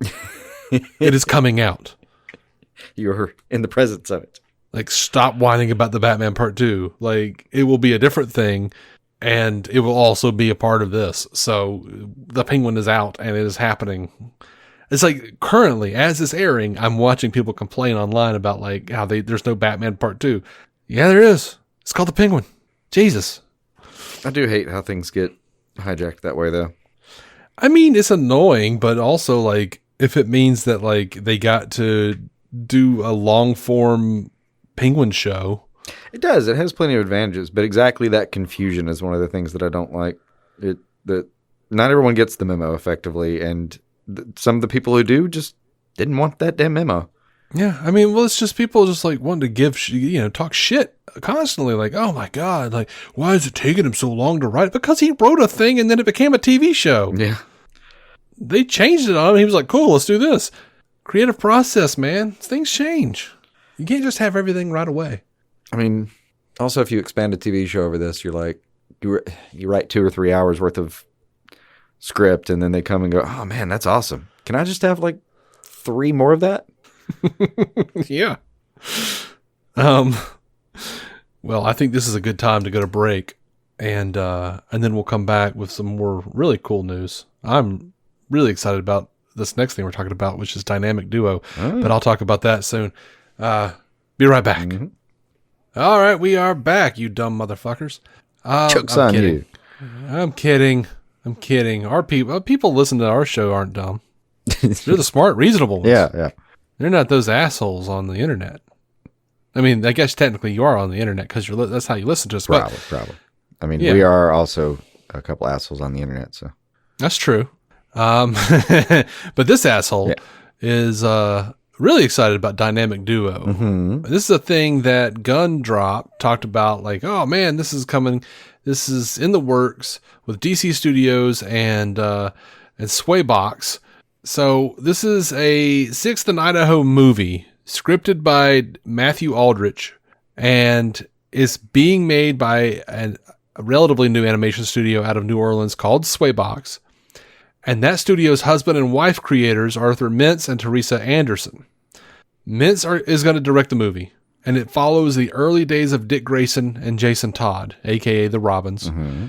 It is coming out. You're in the presence of it. Like, stop whining about the Batman Part 2. Like, it will be a different thing, and it will also be a part of this. So, the Penguin is out, and it is happening. It's like, currently, as it's airing, I'm watching people complain online about, like, how there's no Batman Part 2. Yeah, there is. It's called the Penguin. Jesus. I do hate how things get hijacked that way, though. I mean, it's annoying, but also, like, if it means that, like, they got to do a long-form Penguin show. It does. It has plenty of advantages, but exactly that confusion is one of the things that I don't like. That not everyone gets the memo effectively, and some of the people who do just didn't want that damn memo. Yeah, I mean, well, it's just people just like wanting to give, talk shit constantly. Like, oh my god, like, why is it taking him so long to write? Because he wrote a thing and then it became a TV show. Yeah, they changed it on him. He was like, cool, let's do this. Creative process, man. Things change. You can't just have everything right away. I mean, also, if you expand a TV show over this, you're like, you write 2 or 3 hours worth of script, and then they come and go, oh man, that's awesome. Can I just have like 3 more of that? Yeah. Well, I think this is a good time to go to break, and then we'll come back with some more really cool news. I'm really excited about this next thing we're talking about, which is Dynamic Duo, but I'll talk about that soon. Be right back. Mm-hmm. All right, we are back, you dumb motherfuckers. Joke's on you. I'm kidding. Our people listen to our show aren't dumb. They're the smart, reasonable ones. Yeah. They're not those assholes on the internet. I mean, I guess technically you are on the internet because that's how you listen to us. Probably. I mean, we are also a couple assholes on the internet, so that's true. But this asshole is really excited about Dynamic Duo. Mm-hmm. This is a thing that Gunn talked about, like, oh man, this is coming. This is in the works with DC Studios and Swaybox. So this is a 6th and Idaho movie scripted by Matthew Aldrich and is being made by a relatively new animation studio out of New Orleans called Swaybox. And that studio's husband and wife creators, Arthur Mintz and Teresa Anderson. Mintz is going to direct the movie, and it follows the early days of Dick Grayson and Jason Todd, a.k.a. the Robins. Mm-hmm.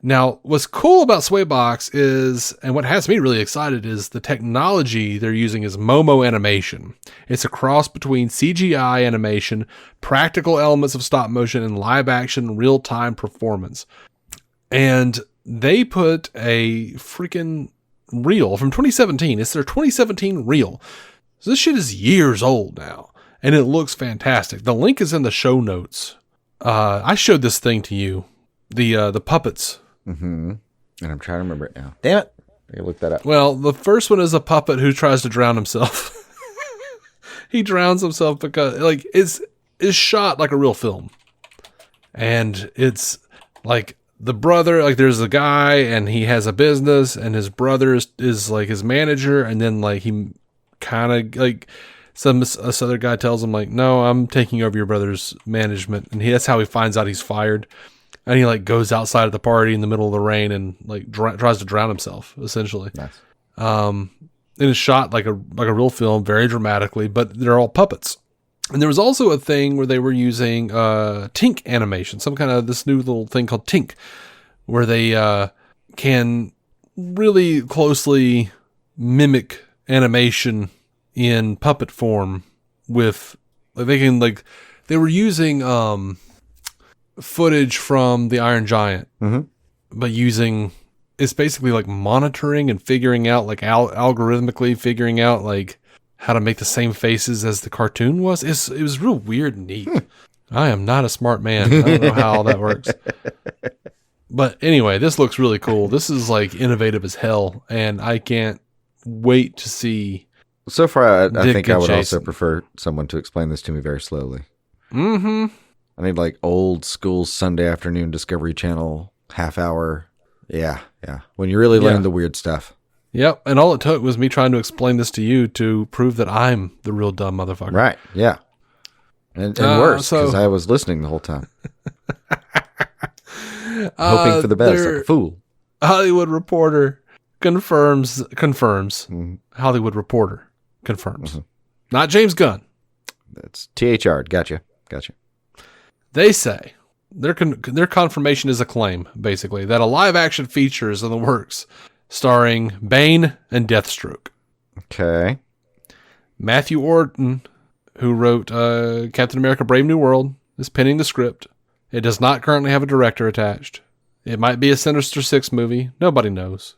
Now, what's cool about Swaybox is, and what has me really excited, is the technology they're using is Momo animation. It's a cross between CGI animation, practical elements of stop motion, and live action real-time performance. And they put a freaking reel from 2017. It's their 2017 reel. So this shit is years old now, and it looks fantastic. The link is in the show notes. I showed this thing to you, the puppets. Mm-hmm. And I'm trying to remember it now. Damn it! I gotta look that up. Well, the first one is a puppet who tries to drown himself. He drowns himself because it's shot like a real film, and it's like the brother, like there's a guy and he has a business, and his brother is like his manager, and then like he kind of like this other guy tells him like, no, I'm taking over your brother's management, and that's how he finds out he's fired. And he like goes outside of the party in the middle of the rain and like tries to drown himself, essentially. Nice. And it's shot like a real film, very dramatically, but they're all puppets. And there was also a thing where they were using Tink animation, some kind of this new little thing called Tink, where they can really closely mimic animation in puppet form with like they were using footage from the Iron Giant, but it's basically like monitoring and figuring out like algorithmically figuring out like how to make the same faces as the cartoon was. It was real weird and neat. I am not a smart man. I don't know how all that works. But anyway, this looks really cool. This is like innovative as hell, and I can't wait to see. So far, I think I would also prefer someone to explain this to me very slowly. Mm-hmm. I need like old school Sunday afternoon Discovery Channel half hour. Yeah. When you really learn the weird stuff. Yep. And all it took was me trying to explain this to you to prove that I'm the real dumb motherfucker. Right. Yeah. And worse, because I was listening the whole time. Hoping for the best, like a fool. Hollywood Reporter confirms. Mm-hmm. Hollywood Reporter confirms. Mm-hmm. Not James Gunn. That's THR. Gotcha. They say their confirmation is a claim, basically, that a live-action feature is in the works, starring Bane and Deathstroke. Okay. Matthew Orton, who wrote Captain America: Brave New World, is penning the script. It does not currently have a director attached. It might be a Sinister Six movie. Nobody knows.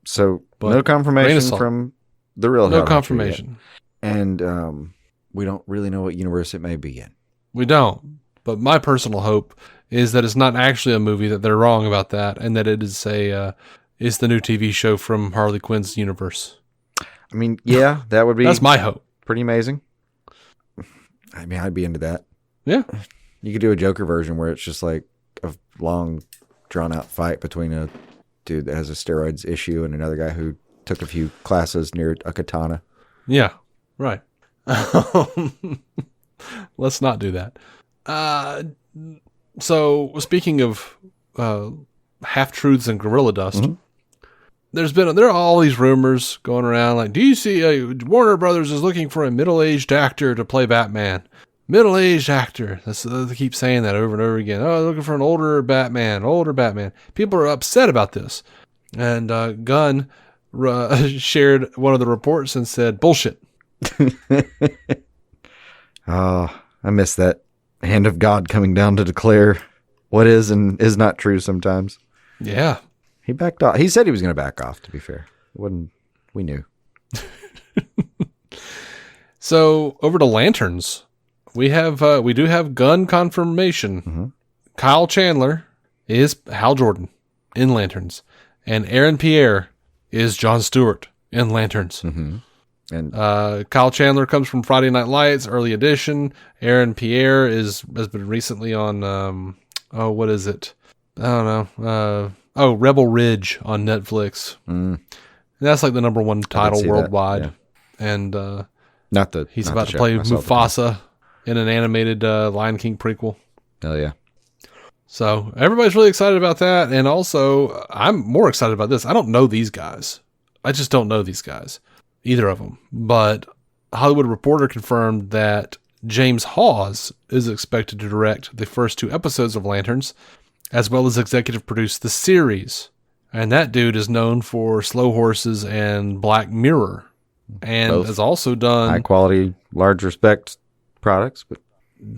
So, no confirmation from the real. No confirmation. And we don't really know what universe it may be in. We don't. But my personal hope is that it's not actually a movie, that they're wrong about that, and that it is it's the new TV show from Harley Quinn's universe. I mean, yeah, that would be... That's my hope. Pretty amazing. I mean, I'd be into that. Yeah. You could do a Joker version where it's just like a long, drawn-out fight between a dude that has a steroids issue and another guy who took a few classes near a katana. Yeah, right. Let's not do that. So speaking of half-truths and gorilla dust, there are all these rumors going around like DC, Warner Brothers is looking for a middle-aged actor to play Batman. Middle-aged actor. They keep saying that over and over again. Oh, they're looking for an older Batman. People are upset about this. And Gunn shared one of the reports and said, bullshit. Oh, I miss that hand of God coming down to declare what is and is not true sometimes. Yeah. He backed off. He said he was going to back off, to be fair. We knew. So over to Lanterns. We do have Gunn confirmation. Mm-hmm. Kyle Chandler is Hal Jordan in Lanterns. And Aaron Pierre is Jon Stewart in Lanterns. Mm-hmm. And Kyle Chandler comes from Friday Night Lights, early edition. Aaron Pierre has been recently on, what is it? I don't know. Rebel Ridge on Netflix. And that's like the number one title worldwide. Yeah. And he's about to play Mufasa in an animated Lion King prequel. Hell yeah. So everybody's really excited about that. And also, I'm more excited about this. I don't know these guys. I just don't know these guys. Either of them. But Hollywood Reporter confirmed that James Hawes is expected to direct the first 2 episodes of Lanterns, as well as executive produce the series. And that dude is known for Slow Horses and Black Mirror. And both has also done high quality, large respect products. But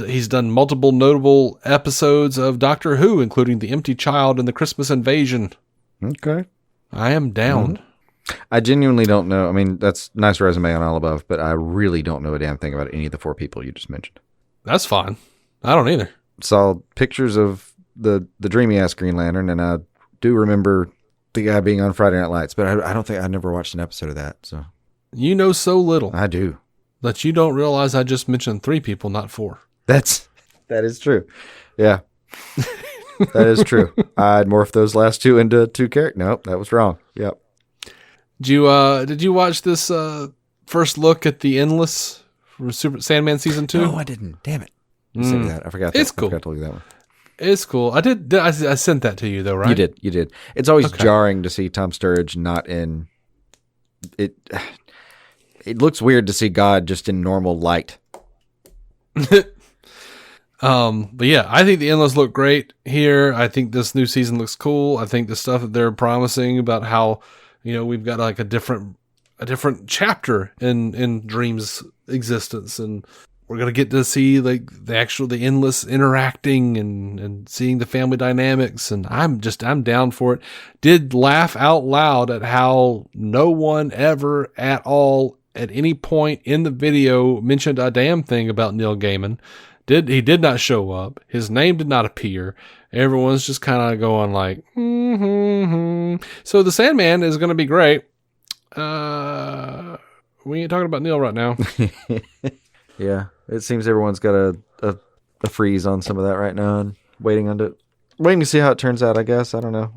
he's done multiple notable episodes of Doctor Who, including The Empty Child and The Christmas Invasion. Okay. I am down. I genuinely don't know. I mean, that's nice resume on all above, but I really don't know a damn thing about any of the 4 people you just mentioned. That's fine. I don't either. Saw pictures of the dreamy ass Green Lantern, and I do remember the guy being on Friday Night Lights, but I don't think I never watched an episode of that. So You know so little I do. that you don't realize I just mentioned 3 people, not 4. That is true. Yeah. That is true. I'd morph those last 2 into 2 characters. Nope, that was wrong. Yep. Did you watch this first look at the Endless for Super Sandman season 2? No, I didn't. Damn it. You sent me that. I forgot. It's cool. I forgot to look at that one. It's cool. I sent that to you though, right? You did. It's always jarring to see Tom Sturridge not in it. It looks weird to see God just in normal light. But yeah, I think the Endless look great here. I think this new season looks cool. I think the stuff that they're promising about how, we've got like a different chapter in Dream's existence, and we're gonna get to see like the Endless interacting and seeing the family dynamics, and I'm down for it. Did laugh out loud at how no one ever at all at any point in the video mentioned a damn thing about Neil Gaiman. He did not show up. His name did not appear. Everyone's just kind of going like, So the Sandman is going to be great. We ain't talking about Neil right now. Yeah, it seems everyone's got a freeze on some of that right now and waiting to see how it turns out, I guess. I don't know.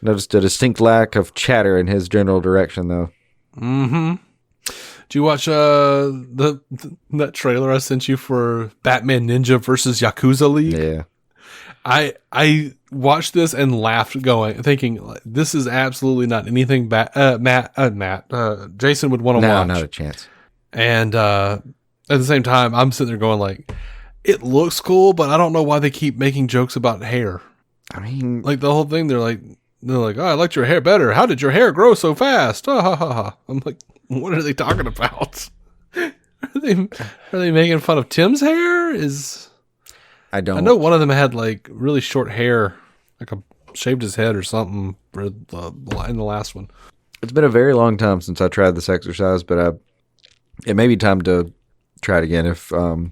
Noticed a distinct lack of chatter in his general direction, though. Mm-hmm. Did you watch that trailer I sent you for Batman Ninja versus Yakuza League? Yeah. I watched this and laughed, thinking this is absolutely not anything Jason would want to watch. No, not a chance. And at the same time, I'm sitting there going like, it looks cool, but I don't know why they keep making jokes about hair. I mean, like the whole thing, they're like, oh, I liked your hair better. How did your hair grow so fast? I'm like, what are they talking about? Are they making fun of Tim's hair? I know one of them had like really short hair, shaved his head or something in the last one. It's been a very long time since I tried this exercise, but it may be time to try it again if I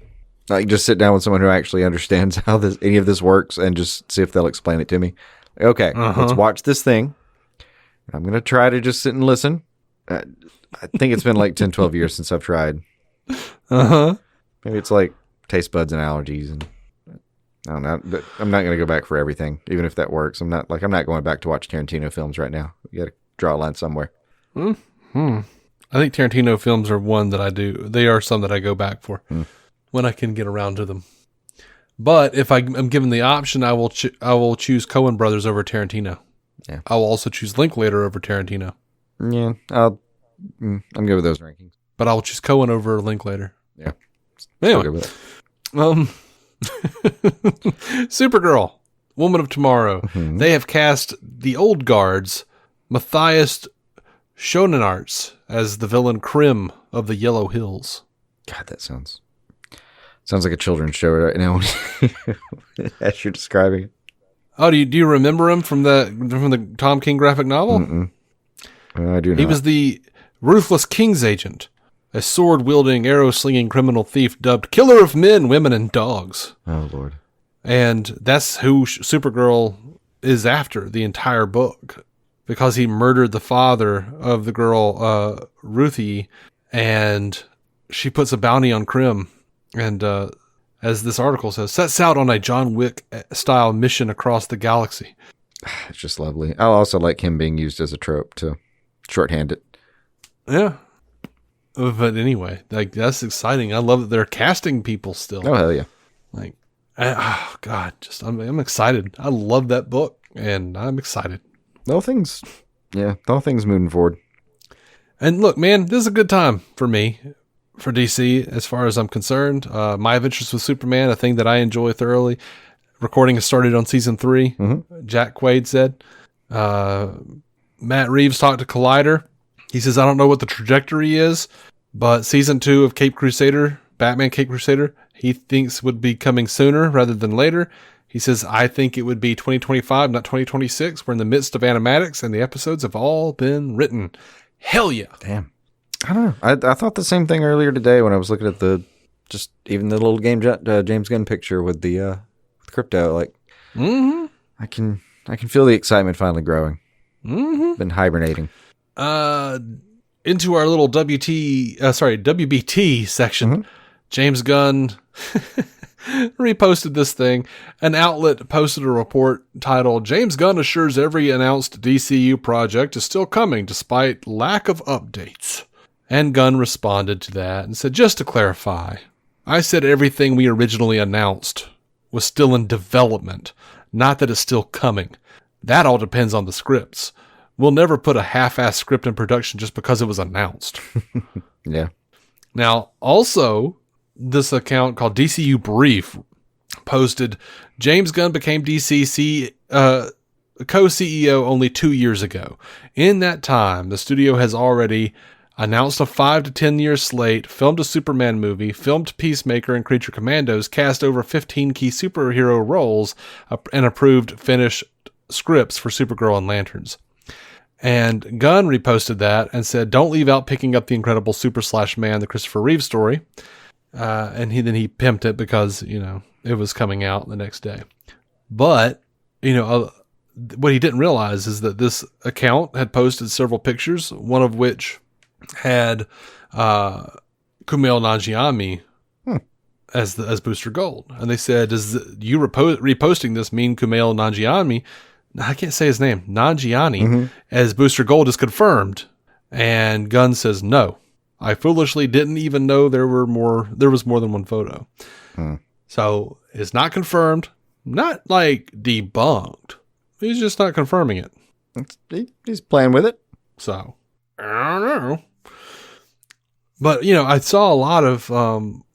can just sit down with someone who actually understands how any of this works and just see if they'll explain it to me. Okay, Let's watch this thing. I'm going to try to just sit and listen. I think it's been like 10, 12 years since I've tried. Maybe it's like taste buds and allergies, and I don't know. But I'm not going to go back for everything, even if that works. I'm not going back to watch Tarantino films right now. You got to draw a line somewhere. I think Tarantino films are one that I do. They are some that I go back for when I can get around to them. But if I'm given the option, I will choose Coen Brothers over Tarantino. Yeah. I will also choose Linklater over Tarantino. Yeah, I'm good with those rankings. But I will choose Coen over Linklater. Yeah. Anyway, good with it. Supergirl, Woman of Tomorrow. Mm-hmm. They have cast the old guards, Matthias Schoenaerts, as the villain Krim of the Yellow Hills. God, that sounds like a children's show right now. As you're describing it. Oh, do you remember him from the Tom King graphic novel? Mm-mm. I do not. He was the ruthless King's agent, a sword-wielding, arrow-slinging criminal thief dubbed Killer of Men, Women, and Dogs. Oh, Lord. And that's who Supergirl is after the entire book, because he murdered the father of the girl, Ruthie, and she puts a bounty on Krim. And as this article says, sets out on a John Wick-style mission across the galaxy. It's just lovely. I also like him being used as a trope to shorthand it. Yeah. But anyway, like that's exciting. I love that they're casting people still. Oh, hell yeah. Like, oh, God, I'm excited. I love that book, and I'm excited. The whole thing's moving forward. And look, man, this is a good time for me. For DC, as far as I'm concerned, My Adventures with Superman, a thing that I enjoy thoroughly. Recording has started on season 3. Mm-hmm. Jack Quaid said. Matt Reeves talked to Collider. He says, I don't know what the trajectory is, but season 2 of Caped Crusader, Batman Caped Crusader, he thinks would be coming sooner rather than later. He says, I think it would be 2025, not 2026. We're in the midst of animatics, and the episodes have all been written. Hell yeah. Damn. I don't know. I thought the same thing earlier today when I was looking at even the little game James Gunn picture with the with Krypto. Like, I can feel the excitement finally growing. Been hibernating. Into our little WBT section, James Gunn reposted this thing. An outlet posted a report titled, James Gunn assures every announced DCU project is still coming despite lack of updates. And Gunn responded to that and said, just to clarify, I said everything we originally announced was still in development, not that it's still coming. That all depends on the scripts. We'll never put a half-assed script in production just because it was announced. Yeah. Now, also, this account called DCU Brief posted, James Gunn became DC co-CEO only 2 years ago. In that time, the studio has already announced a 5 to 10 year slate, filmed a Superman movie, filmed Peacemaker and Creature Commandos, cast over 15 key superhero roles, and approved finished scripts for Supergirl and Lanterns. And Gunn reposted that and said, don't leave out picking up the incredible Super/Man, the Christopher Reeve story. And then he pimped it because, it was coming out the next day. But, what he didn't realize is that this account had posted several pictures, one of which had Kumail Nanjiani as Booster Gold. And they said, does you reposting this mean Kumail Nanjiani, I can't say his name, Nanjiani, as Booster Gold is confirmed? And Gunn says, no. I foolishly didn't even know there was more than one photo. So it's not confirmed, not like debunked. He's just not confirming it. He's playing with it. So I don't know. But, I saw a lot of,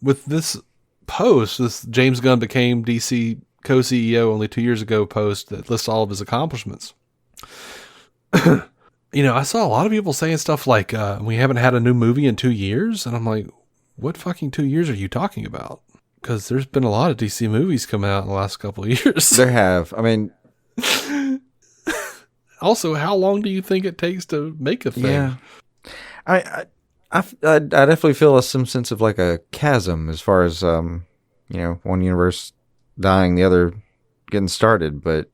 with this post, this James Gunn became DC co-CEO only 2 years ago post that lists all of his accomplishments. I saw a lot of people saying stuff like, we haven't had a new movie in 2 years. And I'm like, what fucking 2 years are you talking about? Because there's been a lot of DC movies coming out in the last couple of years. There have. I mean, also, how long do you think it takes to make a thing? Yeah. I definitely feel some sense of like a chasm as far as, one universe dying, the other getting started. But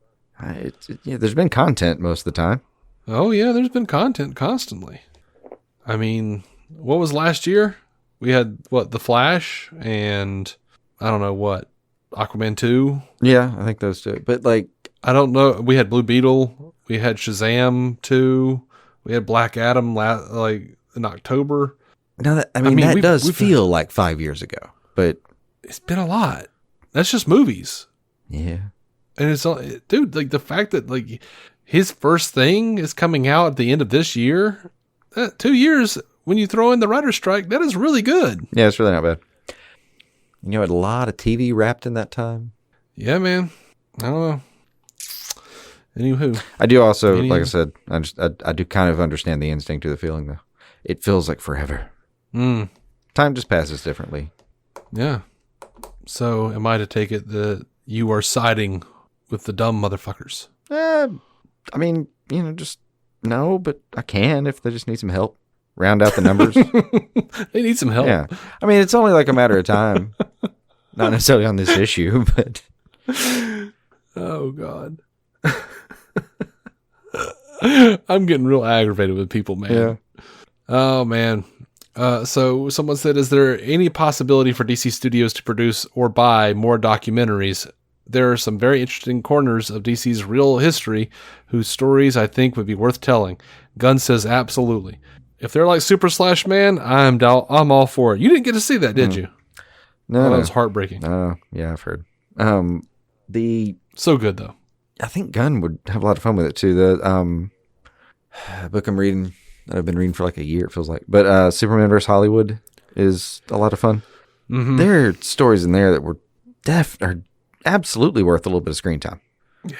there's been content most of the time. Oh, yeah, there's been content constantly. I mean, what was last year? We had, The Flash and, I don't know what, Aquaman 2? Yeah, I think those two. But, I don't know. We had Blue Beetle. We had Shazam 2. We had Black Adam, in October. No, that does feel like 5 years ago. But it's been a lot. That's just movies. Yeah. And it's, dude, the fact that, his first thing is coming out at the end of this year. 2 years, when you throw in the writer's strike, that is really good. Yeah, it's really not bad. A lot of TV wrapped in that time. Yeah, man. I don't know. Anywho. I do also, like I said, I do kind of understand the instinct of the feeling, though. It feels like forever. Time just passes differently. Yeah. So, am I to take it that you are siding with the dumb motherfuckers? I mean, just no, but I can if they just need some help. Round out the numbers. They need some help. Yeah. I mean, it's only like a matter of time. Not necessarily on this issue, but. Oh, God. I'm getting real aggravated with people, man. Yeah. Oh, man. So someone said, is there any possibility for DC Studios to produce or buy more documentaries? There are some very interesting corners of DC's real history whose stories I think would be worth telling. Gunn says absolutely. If they're like Super/Man, I'm all for it. You didn't get to see that, did you? No, that was heartbreaking. Yeah, I've heard. So good though. I think Gunn would have a lot of fun with it too. The book I'm reading that I've been reading for like a year, it feels like. But Superman vs. Hollywood is a lot of fun. Mm-hmm. There are stories in there that were are absolutely worth a little bit of screen time.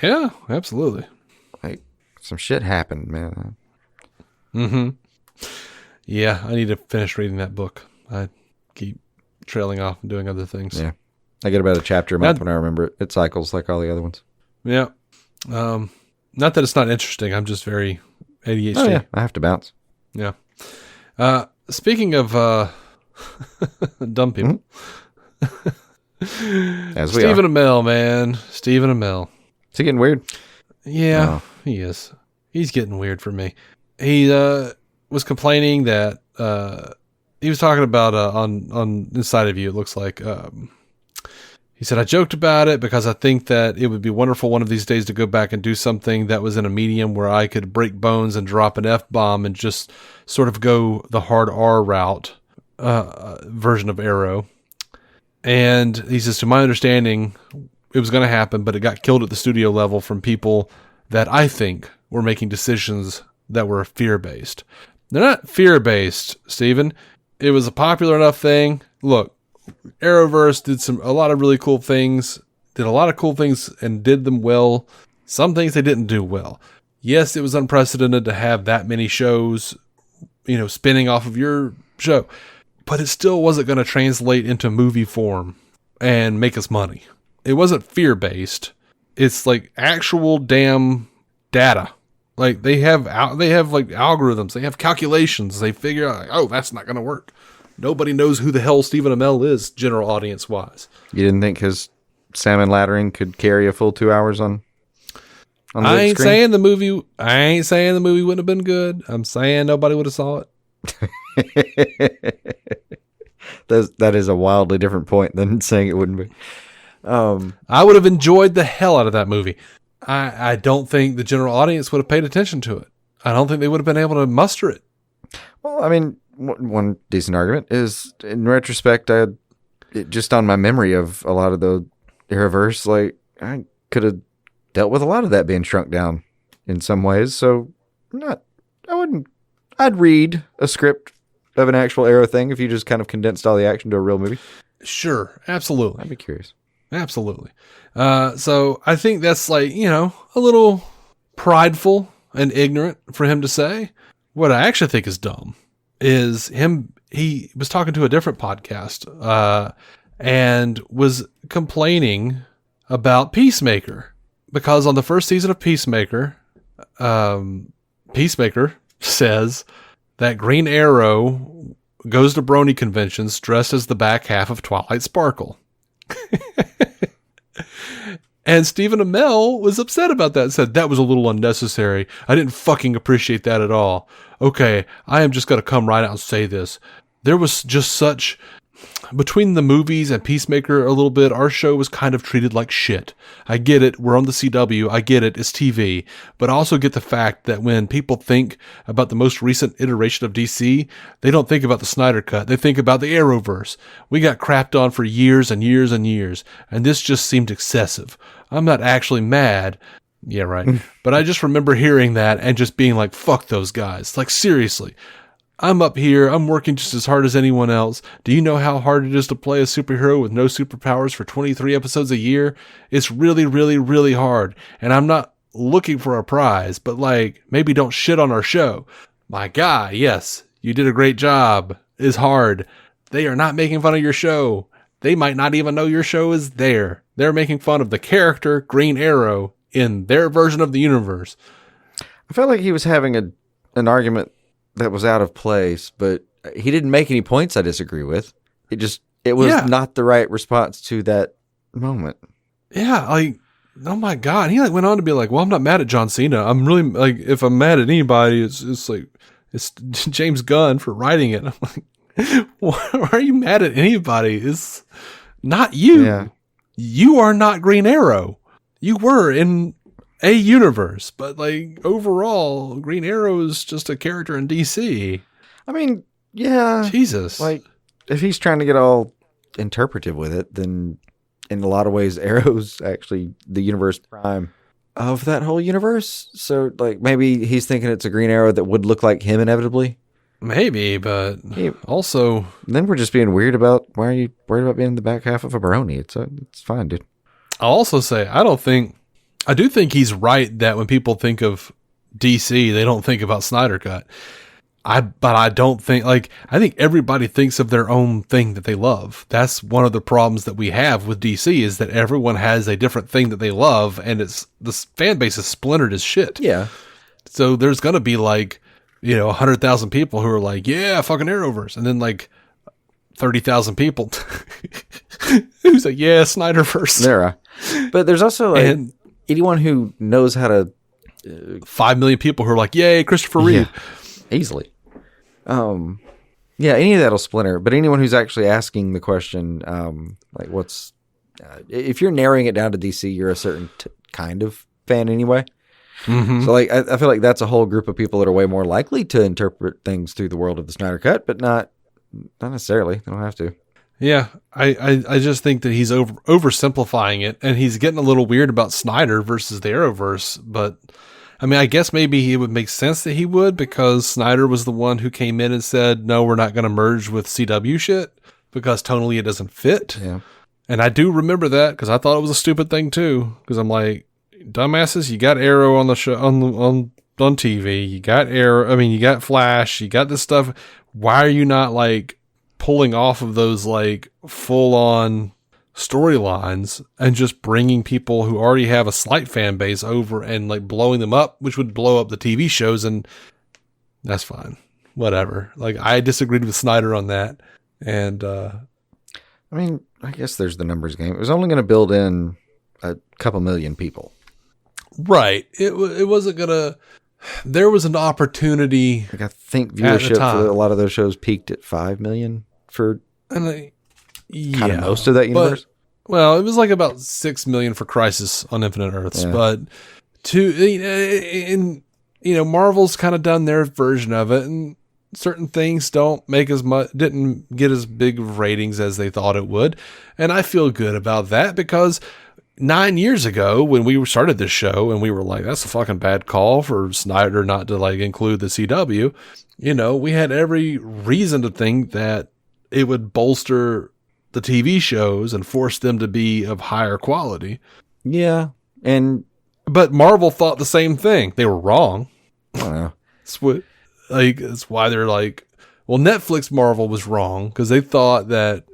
Yeah, absolutely. Like some shit happened, man. Mm-hmm. Yeah, I need to finish reading that book. I keep trailing off and doing other things. Yeah. I get about a chapter a month when I remember it. It cycles like all the other ones. Yeah. Not that it's not interesting. I'm just very ADHD. Oh, yeah. I have to bounce. Yeah. Speaking of dumb people. As we Stephen are. Amell, man. Stephen Amell. Is he getting weird? Yeah, he is. He's getting weird for me. He was complaining that he was talking about on Inside of You, it looks like. He said, I joked about it because I think that it would be wonderful one of these days to go back and do something that was in a medium where I could break bones and drop an F-bomb and just sort of go the hard R route version of Arrow. And he says, to my understanding, it was going to happen, but it got killed at the studio level from people that I think were making decisions that were fear-based. They're not fear-based, Stephen. It was a popular enough thing. Look, Arrowverse did a lot of really cool things, and did them well. Some things they didn't do well. Yes, it was unprecedented to have that many shows, spinning off of your show, but it still wasn't going to translate into movie form and make us money. It wasn't fear-based. It's like actual damn data. Like they have like algorithms. They have calculations. They figure out, oh, that's not going to work. Nobody knows who the hell Stephen Amell is, general audience wise. You didn't think his salmon laddering could carry a full 2 hours on the I ain't screen? saying the movie wouldn't have been good. I'm saying nobody would have saw it. That is a wildly different point than saying it wouldn't be. I would have enjoyed the hell out of that movie. I don't think the general audience would have paid attention to it. I don't think they would have been able to muster it. Well, I mean, one decent argument is, in retrospect, just on my memory of a lot of the Arrowverse, like I could have dealt with a lot of that being shrunk down in some ways. So, I'd read a script of an actual Arrow thing if you just kind of condensed all the action to a real movie. Sure, absolutely. I'd be curious. Absolutely. So I think that's like, a little prideful and ignorant for him to say. What I actually think is dumb is he was talking to a different podcast, and was complaining about Peacemaker, because on the first season of Peacemaker, Peacemaker says that Green Arrow goes to brony conventions dressed as the back half of Twilight Sparkle. And Stephen Amell was upset about that and said, that was a little unnecessary. I didn't fucking appreciate that at all. Okay, I am just going to come right out and say this. There was just such... Between the movies and Peacemaker a little bit, our show was kind of treated like shit. I get it. We're on the CW. I get it. It's TV. But I also get the fact that when people think about the most recent iteration of DC, they don't think about the Snyder Cut. They think about the Arrowverse. We got crapped on for years and years and years, and this just seemed excessive. I'm not actually mad. Yeah, right. But I just remember hearing that and just being like, fuck those guys. Like, seriously. I'm up here. I'm working just as hard as anyone else. Do you know how hard it is to play a superhero with no superpowers for 23 episodes a year? It's really, really, really hard. And I'm not looking for a prize, but like, maybe don't shit on our show. My guy, yes, you did a great job. It's hard. They are not making fun of your show. They might not even know your show is there. They're making fun of the character Green Arrow in their version of the universe. I felt like he was having an argument that was out of place, but he didn't make any points I disagree with. It was not the right response to that moment. Yeah, like, oh my God. He like went on to be like, well, I'm not mad at John Cena. I'm really like, if I'm mad at anybody, it's like, it's James Gunn for writing it. I'm like, why are you mad at anybody? It's not you. Yeah. You are not Green Arrow. You were in a universe, but like overall, Green Arrow is just a character in DC. I mean, yeah. Jesus. Like, if he's trying to get all interpretive with it, then in a lot of ways, Arrow's actually the universe prime of that whole universe. So, like, maybe he's thinking it's a Green Arrow that would look like him inevitably. Maybe, but also... Then we're just being weird about, why are you worried about being in the back half of a brony? It's fine, dude. I'll also say, I do think he's right that when people think of DC, they don't think about Snyder Cut. But I don't think, like, I think everybody thinks of their own thing that they love. That's one of the problems that we have with DC, is that everyone has a different thing that they love, and the fan base is splintered as shit. Yeah. So there's going to be like, 100,000 people who are like, yeah, fucking Arrowverse. And then like 30,000 people who's like, yeah, Snyderverse. There are. But there's also like anyone who knows how to 5 million people who are like, yay, Christopher Reeve. Yeah, easily. Yeah, any of that'll splinter. But anyone who's actually asking the question, like, what's if you're narrowing it down to DC, you're a certain kind of fan anyway. Mm-hmm. So, like, I feel like that's a whole group of people that are way more likely to interpret things through the world of the Snyder Cut, but not necessarily. They don't have to. Yeah, I just think that he's oversimplifying it, and he's getting a little weird about Snyder versus the Arrowverse. But I mean, I guess maybe it would make sense that he would, because Snyder was the one who came in and said, no, we're not going to merge with CW shit because tonally it doesn't fit. Yeah. And I do remember that because I thought it was a stupid thing too. Because I'm like, dumbasses, you got Arrow on the show on TV. You got Arrow. I mean, you got Flash. You got this stuff. Why are you not like pulling off of those like full on storylines and just bringing people who already have a slight fan base over and like blowing them up, which would blow up the TV shows? And that's fine. Whatever. Like, I disagreed with Snyder on that. And, I mean, I guess there's the numbers game. It was only going to build in a couple million people. Right. It wasn't going to, there was an opportunity. Like, I think viewership for a lot of those shows peaked at 5 million for kind of most of that universe. Well, it was like about 6 million for Crisis on Infinite Earths, but Marvel's kind of done their version of it, and certain things didn't get as big of ratings as they thought it would. And I feel good about that, because 9 years ago when we started this show and we were like, that's a fucking bad call for Snyder not to like include the CW, we had every reason to think that it would bolster the TV shows and force them to be of higher quality. Yeah. But Marvel thought the same thing. They were wrong. I don't know. That's why they're like, well, Netflix Marvel was wrong because they thought that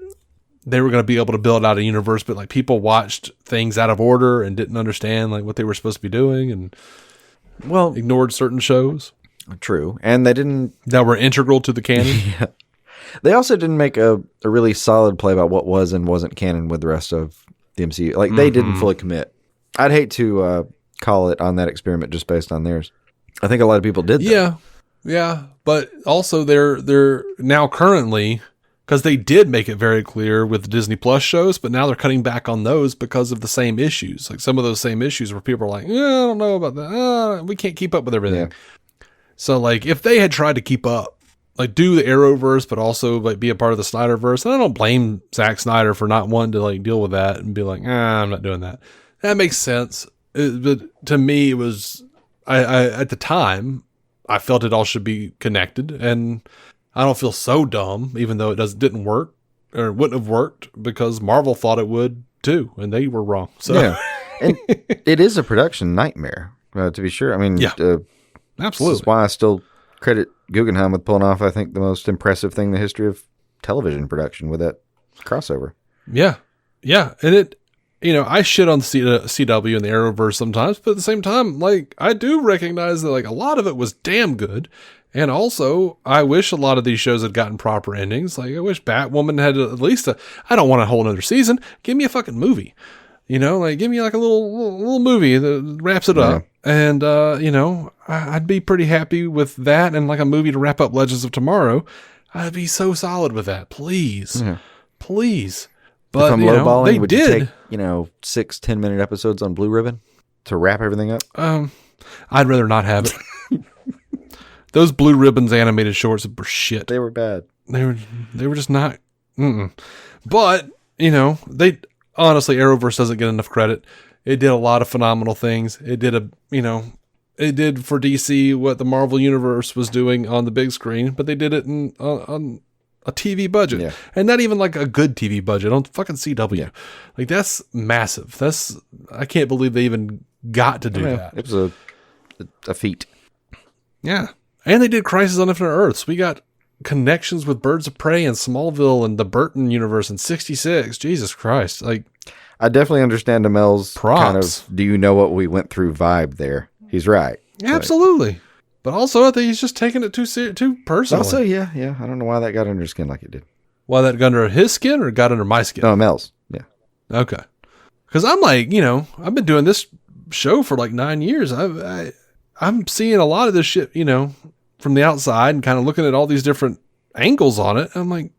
they were going to be able to build out a universe, but like people watched things out of order and didn't understand like what they were supposed to be doing, and ignored certain shows. True. And they didn't, that were integral to the canon. Yeah. They also didn't make a really solid play about what was and wasn't canon with the rest of the MCU. Like, they didn't fully commit. I'd hate to call it on that experiment just based on theirs. I think a lot of people did that. Yeah. But also they're now currently, because they did make it very clear with the Disney Plus shows, but now they're cutting back on those because of the same issues. Like some of those same issues where people are like, I don't know about that. We can't keep up with everything. Yeah. So like if they had tried to keep up, like do the Arrowverse, but also like be a part of the Snyderverse. And I don't blame Zack Snyder for not wanting to like deal with that and be like, I'm not doing that. That makes sense. But to me, it was, I at the time, I felt it all should be connected, and I don't feel so dumb, even though it didn't work or wouldn't have worked, because Marvel thought it would too, and they were wrong. So yeah, and it is a production nightmare, to be sure. I mean, absolutely. This is why I still credit Guggenheim with pulling off, I think, the most impressive thing in the history of television production with that crossover. Yeah. And it, I shit on CW and the Arrowverse sometimes, but at the same time, like, I do recognize that like a lot of it was damn good. And also, I wish a lot of these shows had gotten proper endings. Like, I wish Batwoman had at least I don't want a whole another season. Give me a fucking movie. Like, give me like a little movie that wraps it up. And, I'd be pretty happy with that, and like a movie to wrap up Legends of Tomorrow. I'd be so solid with that. Please. Yeah. Please. But, if I'm lowballing, would you take, 6 10-minute episodes on Blue Ribbon to wrap everything up? I'd rather not have it. Those Blue Ribbons animated shorts were shit. They were bad. They were just not. But, they honestly, Arrowverse doesn't get enough credit. It did a lot of phenomenal things. It did it did for DC what the Marvel Universe was doing on the big screen, but they did it on a TV budget, and not even like a good TV budget on fucking CW. Yeah. Like, that's massive. I can't believe they even got to do that. It was a feat. Yeah. And they did Crisis on Infinite Earths. We got connections with Birds of Prey and Smallville and the Burton universe in 66. Jesus Christ. Like, I definitely understand Amel's props. kind of, do you know what we went through vibe there. He's right. Absolutely. But also, I think he's just taking it too personally. Also, yeah. I don't know why that got under his skin like it did. Why that got under his skin or got under my skin? No, Amel's. Yeah. Okay. Because I'm like, I've been doing this show for like 9 years. I'm seeing a lot of this shit, from the outside and kind of looking at all these different angles on it. I'm like,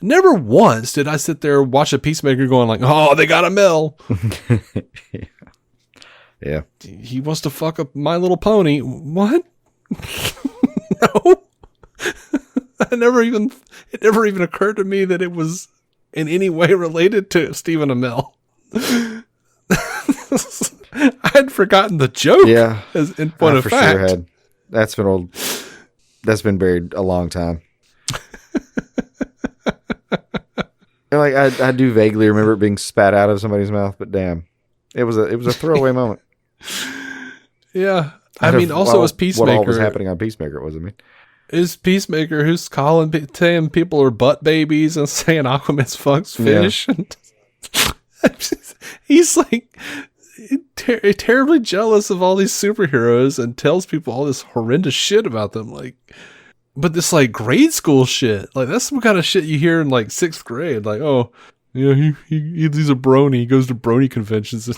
never once did I sit there watch a Peacemaker going like, oh, they got Amel. Yeah. He wants to fuck up My Little Pony. What? No. It never even occurred to me that it was in any way related to Stephen Amell. I had forgotten the joke. Yeah. As in point of fact. Sure had. That's been old. That's been buried a long time. Like I do vaguely remember it being spat out of somebody's mouth, but damn, it was a throwaway moment. Yeah, I mean, also as Peacemaker, what all was happening on Peacemaker was, I mean, is Peacemaker who's calling saying people are butt babies and saying Aquaman's fucks fish. Yeah. He's like terribly jealous of all these superheroes and tells people all this horrendous shit about them. Like, but this like grade school shit, like that's some kind of shit you hear in like 6th grade. Like, oh, yeah, he's a brony. He goes to brony conventions. And,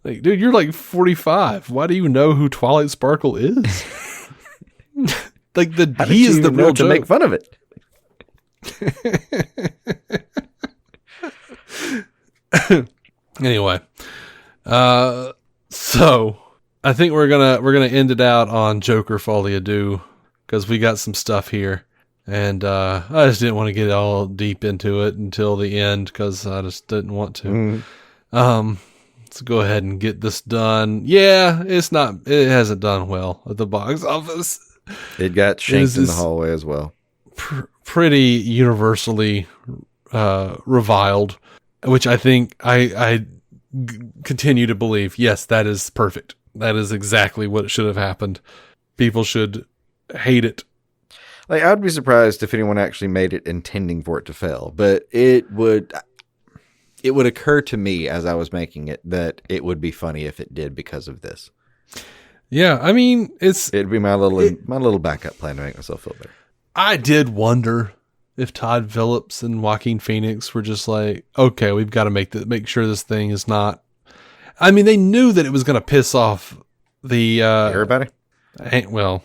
like, dude, you're like 45. Why do you know who Twilight Sparkle is? Like he is the real joke. To make fun of it. Anyway, so I think we're gonna end it out on Joker Folie à Deux because we got some stuff here, and I just didn't want to get all deep into it until the end because I just didn't want to. Let's go ahead and get this done. Yeah, it hasn't done well at the box office. It got shanked in the hallway as well. Pretty universally reviled. Which I think I continue to believe, yes, that is perfect. That is exactly what should have happened. People should hate it. Like, I'd be surprised if anyone actually made it intending for it to fail, but it would occur to me as I was making it that it would be funny if it did because of this. Yeah, I mean, it'd be my little backup plan to make myself feel better. I did wonder if Todd Phillips and Joaquin Phoenix were just like, okay, we've got to make sure this thing is not. I mean, they knew that it was going to piss off the everybody. Well,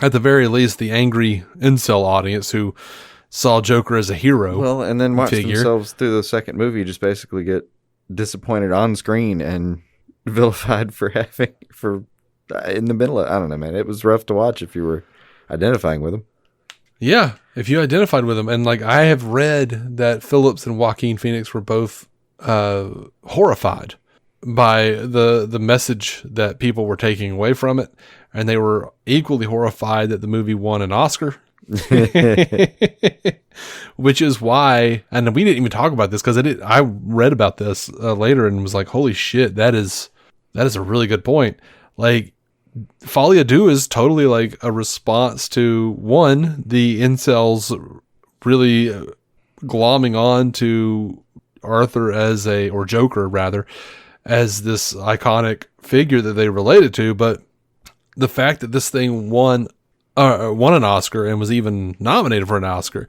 at the very least, the angry incel audience who saw Joker as a hero. Well, and then watch themselves through the second movie just basically get disappointed on screen and vilified in the middle of. I don't know, man. It was rough to watch if you were identifying with them. Yeah, if you identified with them. And like I have read that Phillips and Joaquin Phoenix were both horrified by the message that people were taking away from it. And they were equally horrified that the movie won an Oscar. Which is why, and we didn't even talk about this because I read about this later and was like, holy shit, that is a really good point. Like, Folie à Deux is totally like a response to one, the incels really glomming on to Arthur or Joker rather, as this iconic figure that they related to, but the fact that this thing won an Oscar and was even nominated for an Oscar,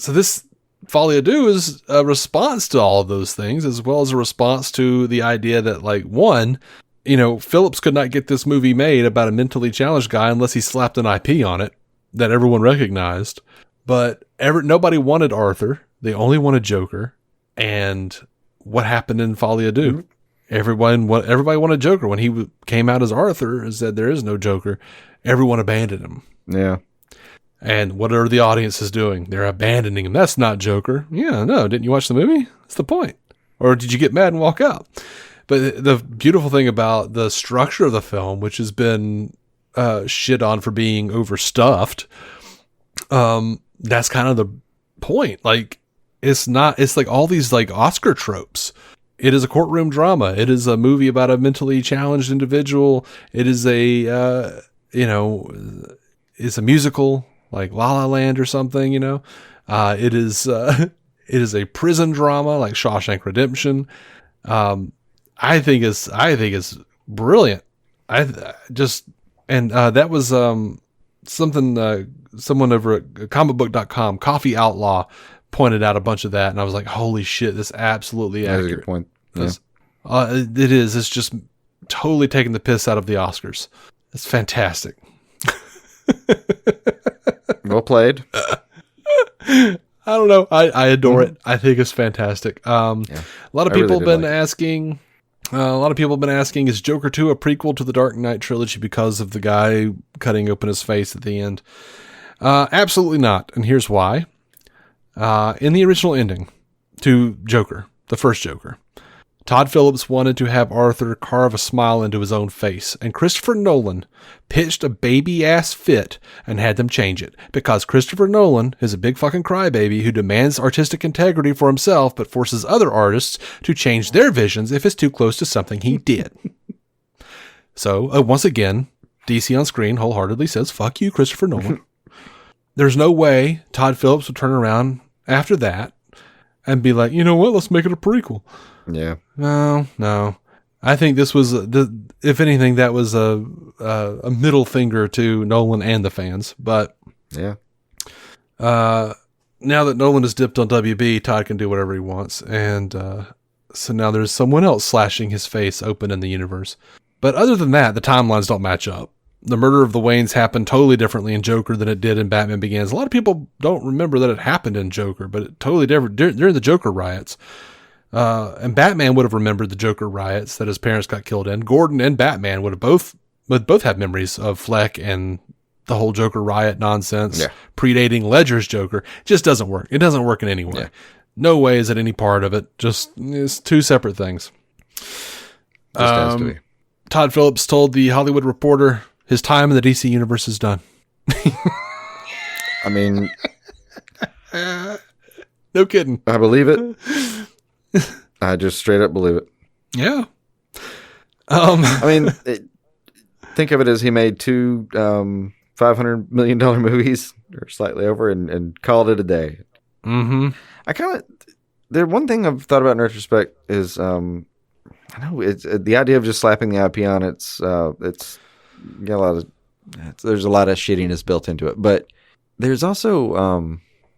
this Folie à Deux is a response to all of those things, as well as a response to the idea that, like, one, Phillips could not get this movie made about a mentally challenged guy unless he slapped an IP on it that everyone recognized. But nobody wanted Arthur. They only wanted Joker. And what happened in Folie à Deux? Mm-hmm. Everybody wanted Joker. When he came out as Arthur and said there is no Joker, everyone abandoned him. Yeah. And what are the audiences doing? They're abandoning him. That's not Joker. Yeah, no. Didn't you watch the movie? That's the point. Or did you get mad and walk out? But the beautiful thing about the structure of the film, which has been shit on for being overstuffed, that's kind of the point. Like, it's like all these like Oscar tropes It is a courtroom drama. It is a movie about a mentally challenged individual. It is a, it's a musical like La La Land or something, it is a prison drama like Shawshank Redemption. I think it's brilliant. That was, something, someone over at comicbook.com, Coffee Outlaw, pointed out a bunch of that, and I was like, holy shit, this is absolutely accurate. That's a good point. Yeah. It is. It's just totally taking the piss out of the Oscars. It's fantastic. Well played. I don't know. I adore it. I think it's fantastic. A lot of people have been asking. A lot of people have been asking, is Joker 2 a prequel to the Dark Knight trilogy because of the guy cutting open his face at the end? Absolutely not. And here's why. In the original ending to Joker, the first Joker, Todd Phillips wanted to have Arthur carve a smile into his own face, and Christopher Nolan pitched a baby-ass fit and had them change it, because Christopher Nolan is a big fucking crybaby who demands artistic integrity for himself but forces other artists to change their visions if it's too close to something he did. So, once again, DC on Screen wholeheartedly says, fuck you, Christopher Nolan. There's no way Todd Phillips would turn around after that and be like, you know what, let's make it a prequel. Yeah. No. I think this was, if anything, that was a middle finger to Nolan and the fans. But yeah, now that Nolan has dipped on WB, Todd can do whatever he wants. And so now there's someone else slashing his face open in the universe. But other than that, the timelines don't match up. The murder of the Waynes happened totally differently in Joker than it did in Batman Begins. A lot of people don't remember that it happened in Joker, but it totally different during the Joker riots. And Batman would have remembered the Joker riots that his parents got killed in. Gordon and Batman would both have memories of Fleck and the whole Joker riot nonsense, predating Ledger's Joker. It just doesn't work. It doesn't work in any way. Yeah. No way is it any part of it. Just, it's two separate things. Just has to be. Todd Phillips told the Hollywood Reporter his time in the DC universe is done. I mean, no kidding. I believe it. I just straight up believe it. Yeah. I mean, think of it as he made two $500 million movies or slightly over and called it a day. Mm-hmm. The one thing I've thought about in retrospect is, I know it's the idea of just slapping the IP on it's got there's a lot of shittiness built into it, but there's also,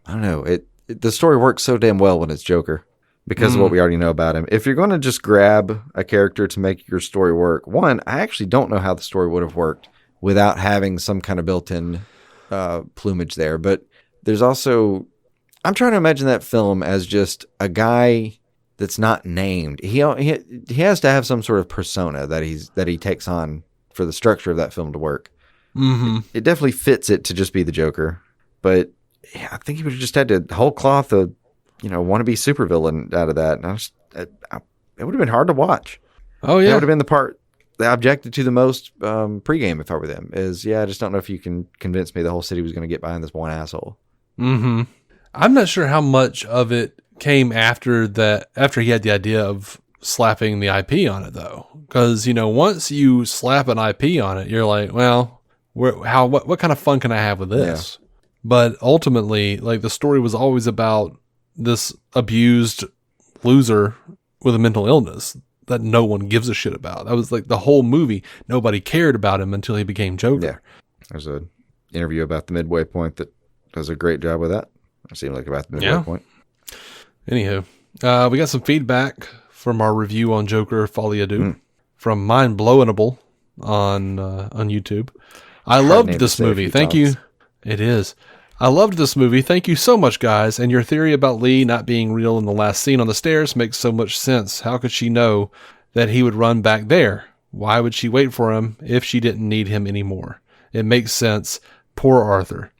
I don't know, the story works so damn well when it's Joker. Because of what we already know about him. If you're going to just grab a character to make your story work, one, I actually don't know how the story would have worked without having some kind of built-in plumage there. But there's also, I'm trying to imagine that film as just a guy that's not named. He has to have some sort of persona that he takes on for the structure of that film to work. Mm-hmm. It definitely fits it to just be the Joker, but yeah, I think he would have just had to whole cloth a wannabe supervillain out of that. And it would have been hard to watch. Oh yeah, that would have been the part that I objected to the most pregame if I were them. I just don't know if you can convince me the whole city was going to get behind this one asshole. Mm-hmm. I'm not sure how much of it came after he had the idea of slapping the IP on it, though, because once you slap an IP on it, you're like, well, what kind of fun can I have with this? Yeah. But ultimately, like, the story was always about this abused loser with a mental illness that no one gives a shit about. That was like the whole movie. Nobody cared about him until he became Joker. Yeah. There's an interview about the midway point that does a great job with that. It seemed like about the midway point. Anywho, we got some feedback from our review on Joker Folie à Deux from Mindblowinable on YouTube. I loved this movie. Thank you. It is. I loved this movie. Thank you so much, guys. And your theory about Lee not being real in the last scene on the stairs makes so much sense. How could she know that he would run back there? Why would she wait for him if she didn't need him anymore? It makes sense. Poor Arthur.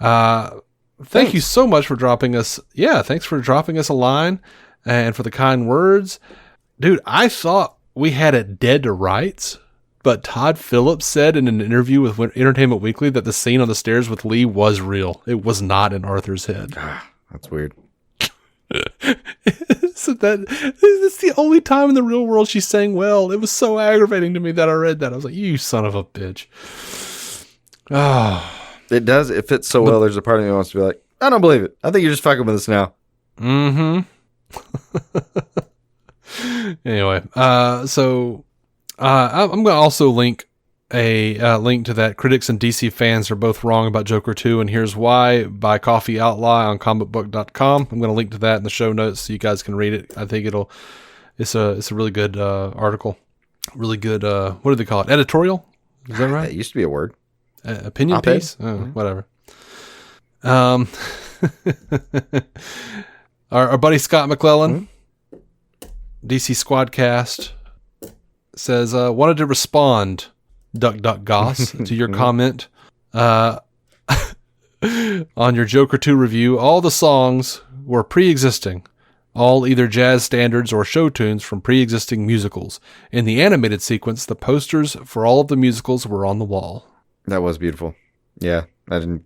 Thank you so much for dropping us. Yeah, thanks for dropping us a line and for the kind words. Dude, I thought we had it dead to rights. But Todd Phillips said in an interview with Entertainment Weekly that the scene on the stairs with Lee was real. It was not in Arthur's head. That's weird. So it's the only time in the real world she sang well. It was so aggravating to me that I read that. I was like, you son of a bitch. Ah. It does. It fits so well. There's a part of me that wants to be like, I don't believe it. I think you're just fucking with us now. Mm-hmm. Anyway, so I'm going to also link a link to that. Critics and DC fans are both wrong about Joker 2, and here's why, by Coffee Outlaw on comicbook.com. I'm going to link to that in the show notes so you guys can read it. I think it's a really good article. Really good, what do they call it? Editorial? Is that right? It used to be a word. Opinion Op-ed? piece? Oh, whatever. Our buddy Scott McClellan, DC Squadcast, says, wanted to respond, Duck Goss, to your comment on your Joker 2 review. All the songs were pre-existing, all either jazz standards or show tunes from pre-existing musicals. In the animated sequence, the posters for all of the musicals were on the wall. That was beautiful. Yeah, I didn't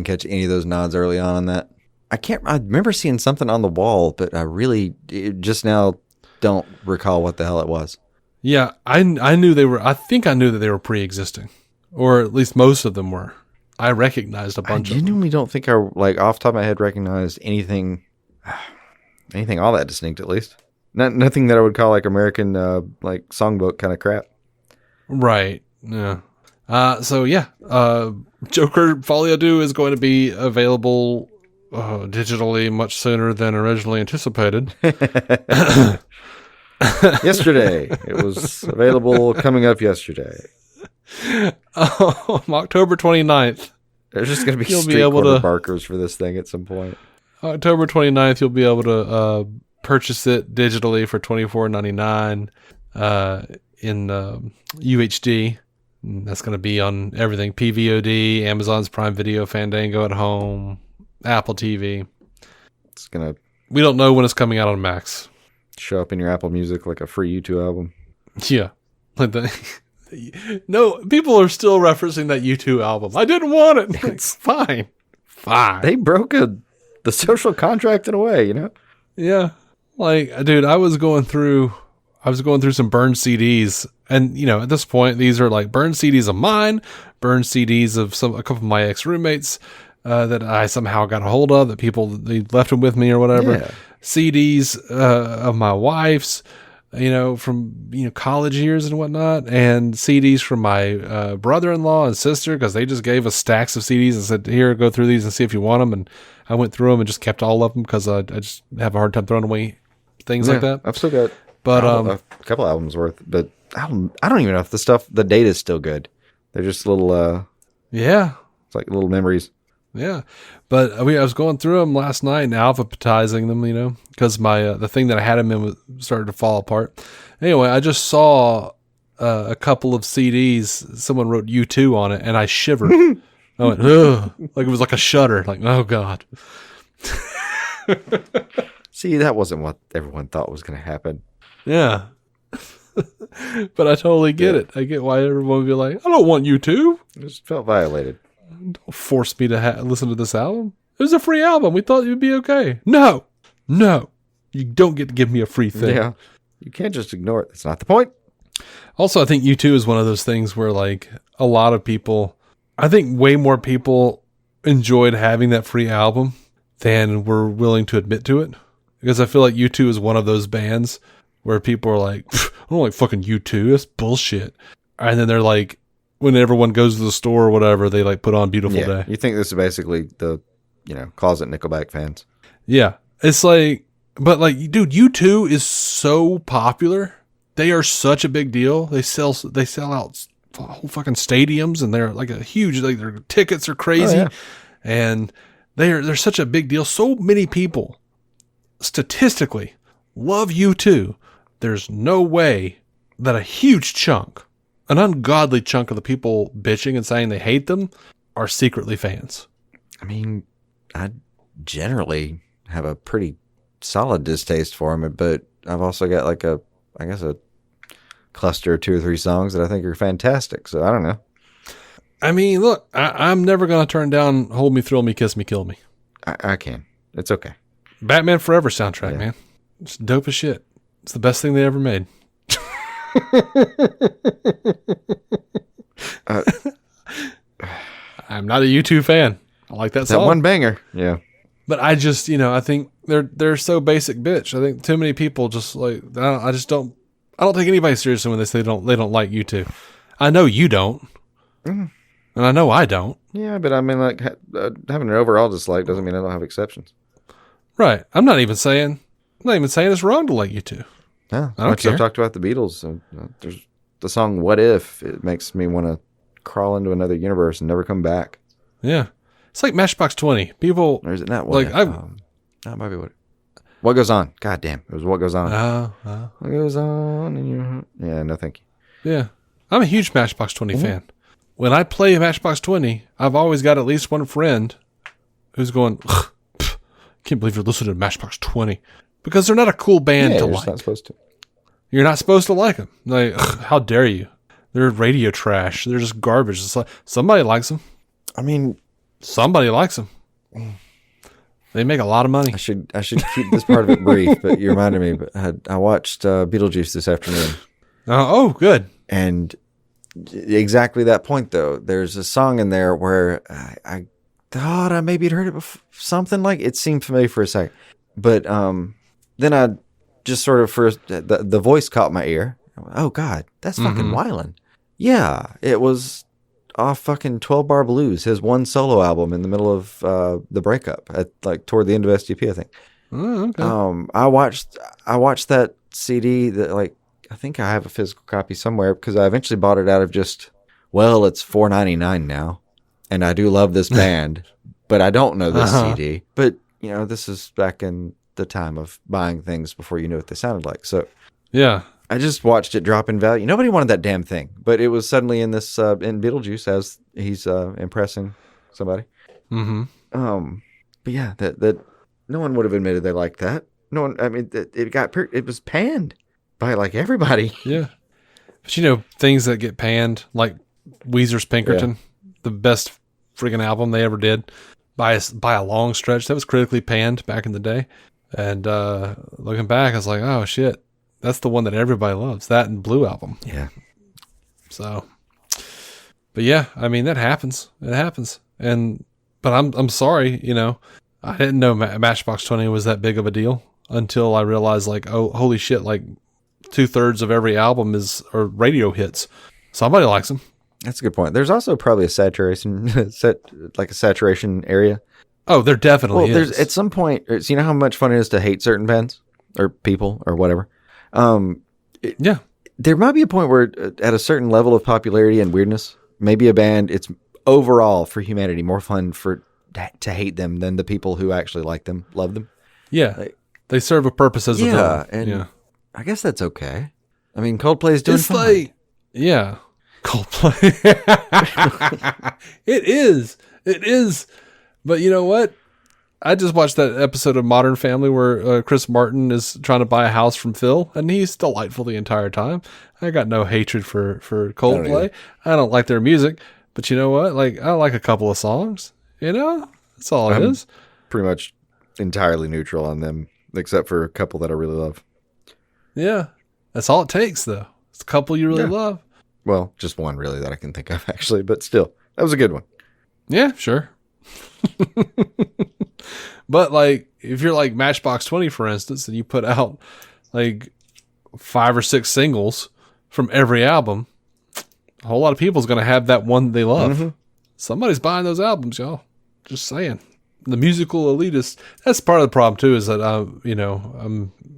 catch any of those nods early on that. I remember seeing something on the wall, but just now don't recall what the hell it was. Yeah, I knew I think I knew that they were pre-existing, or at least most of them were. I recognized a bunch of them. I genuinely don't think I, like, off the top of my head, recognized anything all that distinct, at least. Nothing that I would call, like, American, like, songbook kind of crap. Right, yeah. Joker Folie à Deux is going to be available digitally much sooner than originally anticipated. Yesterday. It was available coming up yesterday. October 29th. There's just going to be street corner barkers for this thing at some point. October 29th, you'll be able to purchase it digitally for $24.99 in UHD. That's going to be on everything. PVOD, Amazon's Prime Video, Fandango at Home, Apple TV. We don't know when it's coming out on Max. Show up in your Apple Music like a free U2 album. Yeah. No, people are still referencing that U2 album. I didn't want it. It's fine. Fine. They broke the social contract in a way, you know? Yeah. Like, dude, I was going through some burned CDs, and at this point, these are like burned CDs of mine, burned CDs of a couple of my ex-roommates that I somehow got a hold of, that they left them with me or whatever. Yeah. CDs of my wife's, from college years and whatnot, and CDs from my brother-in-law and sister, because they just gave us stacks of CDs and said, "Here, go through these and see if you want them." And I went through them and just kept all of them because I just have a hard time throwing away things like that. I've still got a couple albums worth, but I don't even know if the data is still good. They're just little it's like little memories. Yeah, but I was going through them last night and alphabetizing them, because my the thing that I had them in started to fall apart. Anyway, I just saw a couple of CDs. Someone wrote U2 on it, and I shivered. I went, ugh, like it was like a shudder. Like, oh God. See, that wasn't what everyone thought was going to happen. Yeah. But I totally get it. I get why everyone would be like, I don't want U2. I just felt violated. Don't force me to listen to this album. It was a free album. We thought it would be okay. No. You don't get to give me a free thing. Yeah. You can't just ignore it. That's not the point. Also, I think U2 is one of those things where, like, a lot of people, I think way more people enjoyed having that free album than were willing to admit to it. Because I feel like U2 is one of those bands where people are like, I don't like fucking U2. That's bullshit. And then they're like, when everyone goes to the store or whatever, they like put on Beautiful Day. You think this is basically the, closet Nickelback fans. Yeah. It's like, but like, dude, U2 is so popular. They are such a big deal. They sell out whole fucking stadiums, and they're like a huge, like their tickets are crazy. Oh, yeah. And they're such a big deal. So many people statistically love U2. There's no way that a huge chunk, an ungodly chunk of the people bitching and saying they hate them are secretly fans. I mean, I generally have a pretty solid distaste for them, but I've also got like a cluster of 2 or 3 songs that I think are fantastic. So I don't know. I mean, look, I'm never going to turn down Hold Me, Thrill Me, Kiss Me, Kill Me. I can. It's okay. Batman Forever soundtrack, man. It's dope as shit. It's the best thing they ever made. I'm not a U2 fan. I like that song. That one banger. Yeah. But I just, I think they're so basic bitch. I think too many people just like, I don't take anybody seriously when they say they don't like U2. I know you don't. And I know I don't. Yeah, but I mean, like, having an overall dislike doesn't mean I don't have exceptions. Right. I'm not even saying it's wrong to like U2. Yeah. I don't care. I've talked about the Beatles. There's the song "What If." It makes me want to crawl into another universe and never come back. Yeah. It's like Matchbox 20. People, or is it not? What that might be what goes on. God damn, it was What Goes On. What goes on in your... Yeah, no thank you. Yeah. I'm a huge Matchbox 20 fan. When I play Matchbox 20, I've always got at least one friend who's going, can't believe you're listening to Matchbox 20. Because they're not a cool band to like. You're not supposed to. You're not supposed to like them. Like, how dare you? They're radio trash. They're just garbage. It's like, somebody likes them. I mean... Somebody likes them. They make a lot of money. I should keep this part of it brief, but you reminded me. But I watched Beetlejuice this afternoon. Oh, good. And exactly that point, though. There's a song in there where I thought I maybe had heard it before. Something like it seemed familiar for a second. But then I just sort of first, the voice caught my ear. I went, oh, God, that's fucking Wylan. Yeah, it was off fucking 12 Bar Blues, his one solo album in the middle of the breakup, at like toward the end of SGP, I think. Oh, okay. I watched that CD that like I think I have a physical copy somewhere because I eventually bought it out of just, well, it's $4.99 now, and I do love this band, but I don't know this CD. But this is back in the time of buying things before you knew what they sounded like. So yeah. I just watched it drop in value. Nobody wanted that damn thing, but it was suddenly in this in Beetlejuice as he's impressing somebody. But yeah, that no one would have admitted they liked that. No one. I mean, it was panned by like everybody. Yeah, but things that get panned, like Weezer's Pinkerton, the best freaking album they ever did by a long stretch. That was critically panned back in the day, and looking back, I was like, oh shit. That's the one that everybody loves. That and Blue Album. Yeah. So, but yeah, I mean that happens. It happens. But I'm sorry. I didn't know Matchbox 20 was that big of a deal until I realized, like, oh, holy shit! Like 2/3 of every album are radio hits. Somebody likes them. That's a good point. There's also probably a saturation area. Oh, there definitely is. There's at some point. You know how much fun it is to hate certain bands or people or whatever. Yeah, there might be a point where at a certain level of popularity and weirdness, maybe a band, it's overall for humanity more fun to hate them than the people who actually like them, love them. Yeah. They serve a purpose as a villain. And I guess that's okay. I mean, Coldplay's doing fine. Yeah. Coldplay. It is. But you know what? I just watched that episode of Modern Family where Chris Martin is trying to buy a house from Phil, and he's delightful the entire time. I got no hatred for Coldplay. I don't like their music, but you know what? Like, I like a couple of songs. That's all it is. Pretty much entirely neutral on them, except for a couple that I really love. Yeah, that's all it takes, though. It's a couple you really love. Well, just one really that I can think of, actually, but still, that was a good one. Yeah, sure. But like if you're like Matchbox 20 for instance and you put out like 5 or 6 singles from every album, a whole lot of people's going to have that one they love. Somebody's buying those albums, y'all. Just saying. The musical elitist, that's part of the problem too, is that I'm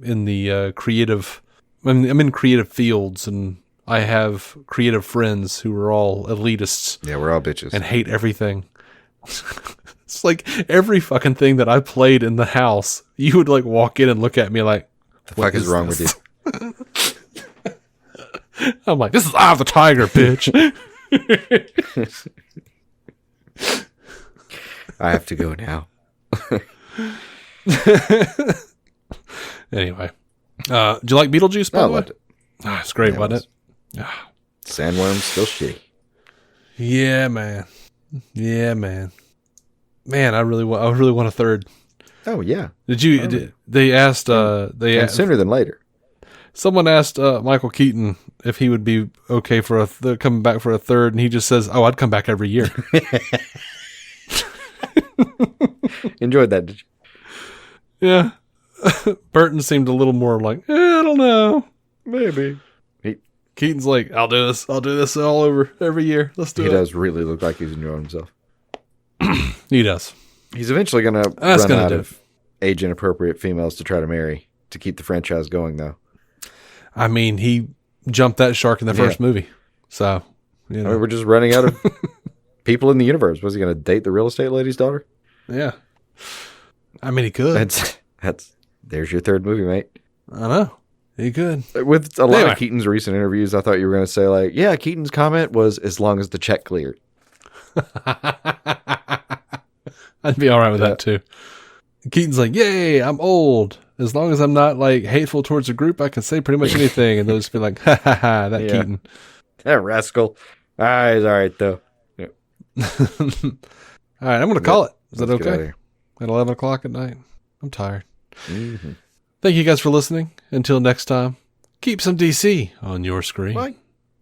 in the creative I'm in creative fields, and I have creative friends who are all elitists. Yeah, we're all bitches and hate everything. It's like every fucking thing that I played in the house, you would like walk in and look at me like, the fuck is wrong with you? I'm like, this is Eye of the Tiger, bitch. I have to go now. Anyway, do you like Beetlejuice, by the way? Loved it. It's great, wasn't it? Sandworm's still shitty. Yeah, man. Man, I really want a third. Oh yeah. They asked Sooner than later. someone asked Michael Keaton if he would be okay for coming back for a third, and he just says, "Oh, I'd come back every year." Enjoyed that, did you? Yeah. Burton seemed a little more like, I don't know, maybe. Keaton's like, I'll do this all over every year. Let's do it. He does really look like he's enjoying himself. He does. He's eventually going to run out of age-inappropriate females to try to marry to keep the franchise going, though. I mean, he jumped that shark in the first movie. So, you know. I mean, we're just running out of people in the universe. Was he going to date the real estate lady's daughter? Yeah. I mean, he could. There's your third movie, mate. I know. He could. With a lot of Keaton's recent interviews, I thought you were going to say, like, yeah, Keaton's comment was, as long as the check cleared. I'd be all right with that, too. Keaton's like, yay, I'm old. As long as I'm not, like, hateful towards a group, I can say pretty much anything. And they'll just be like, ha, ha, ha, that Keaton. That rascal. Ah, he's all right, though. Yeah. All right, I'm going to call it. Is that okay? At 11 o'clock at night. I'm tired. Mm-hmm. Thank you guys for listening. Until next time, keep some DC on your screen. Bye.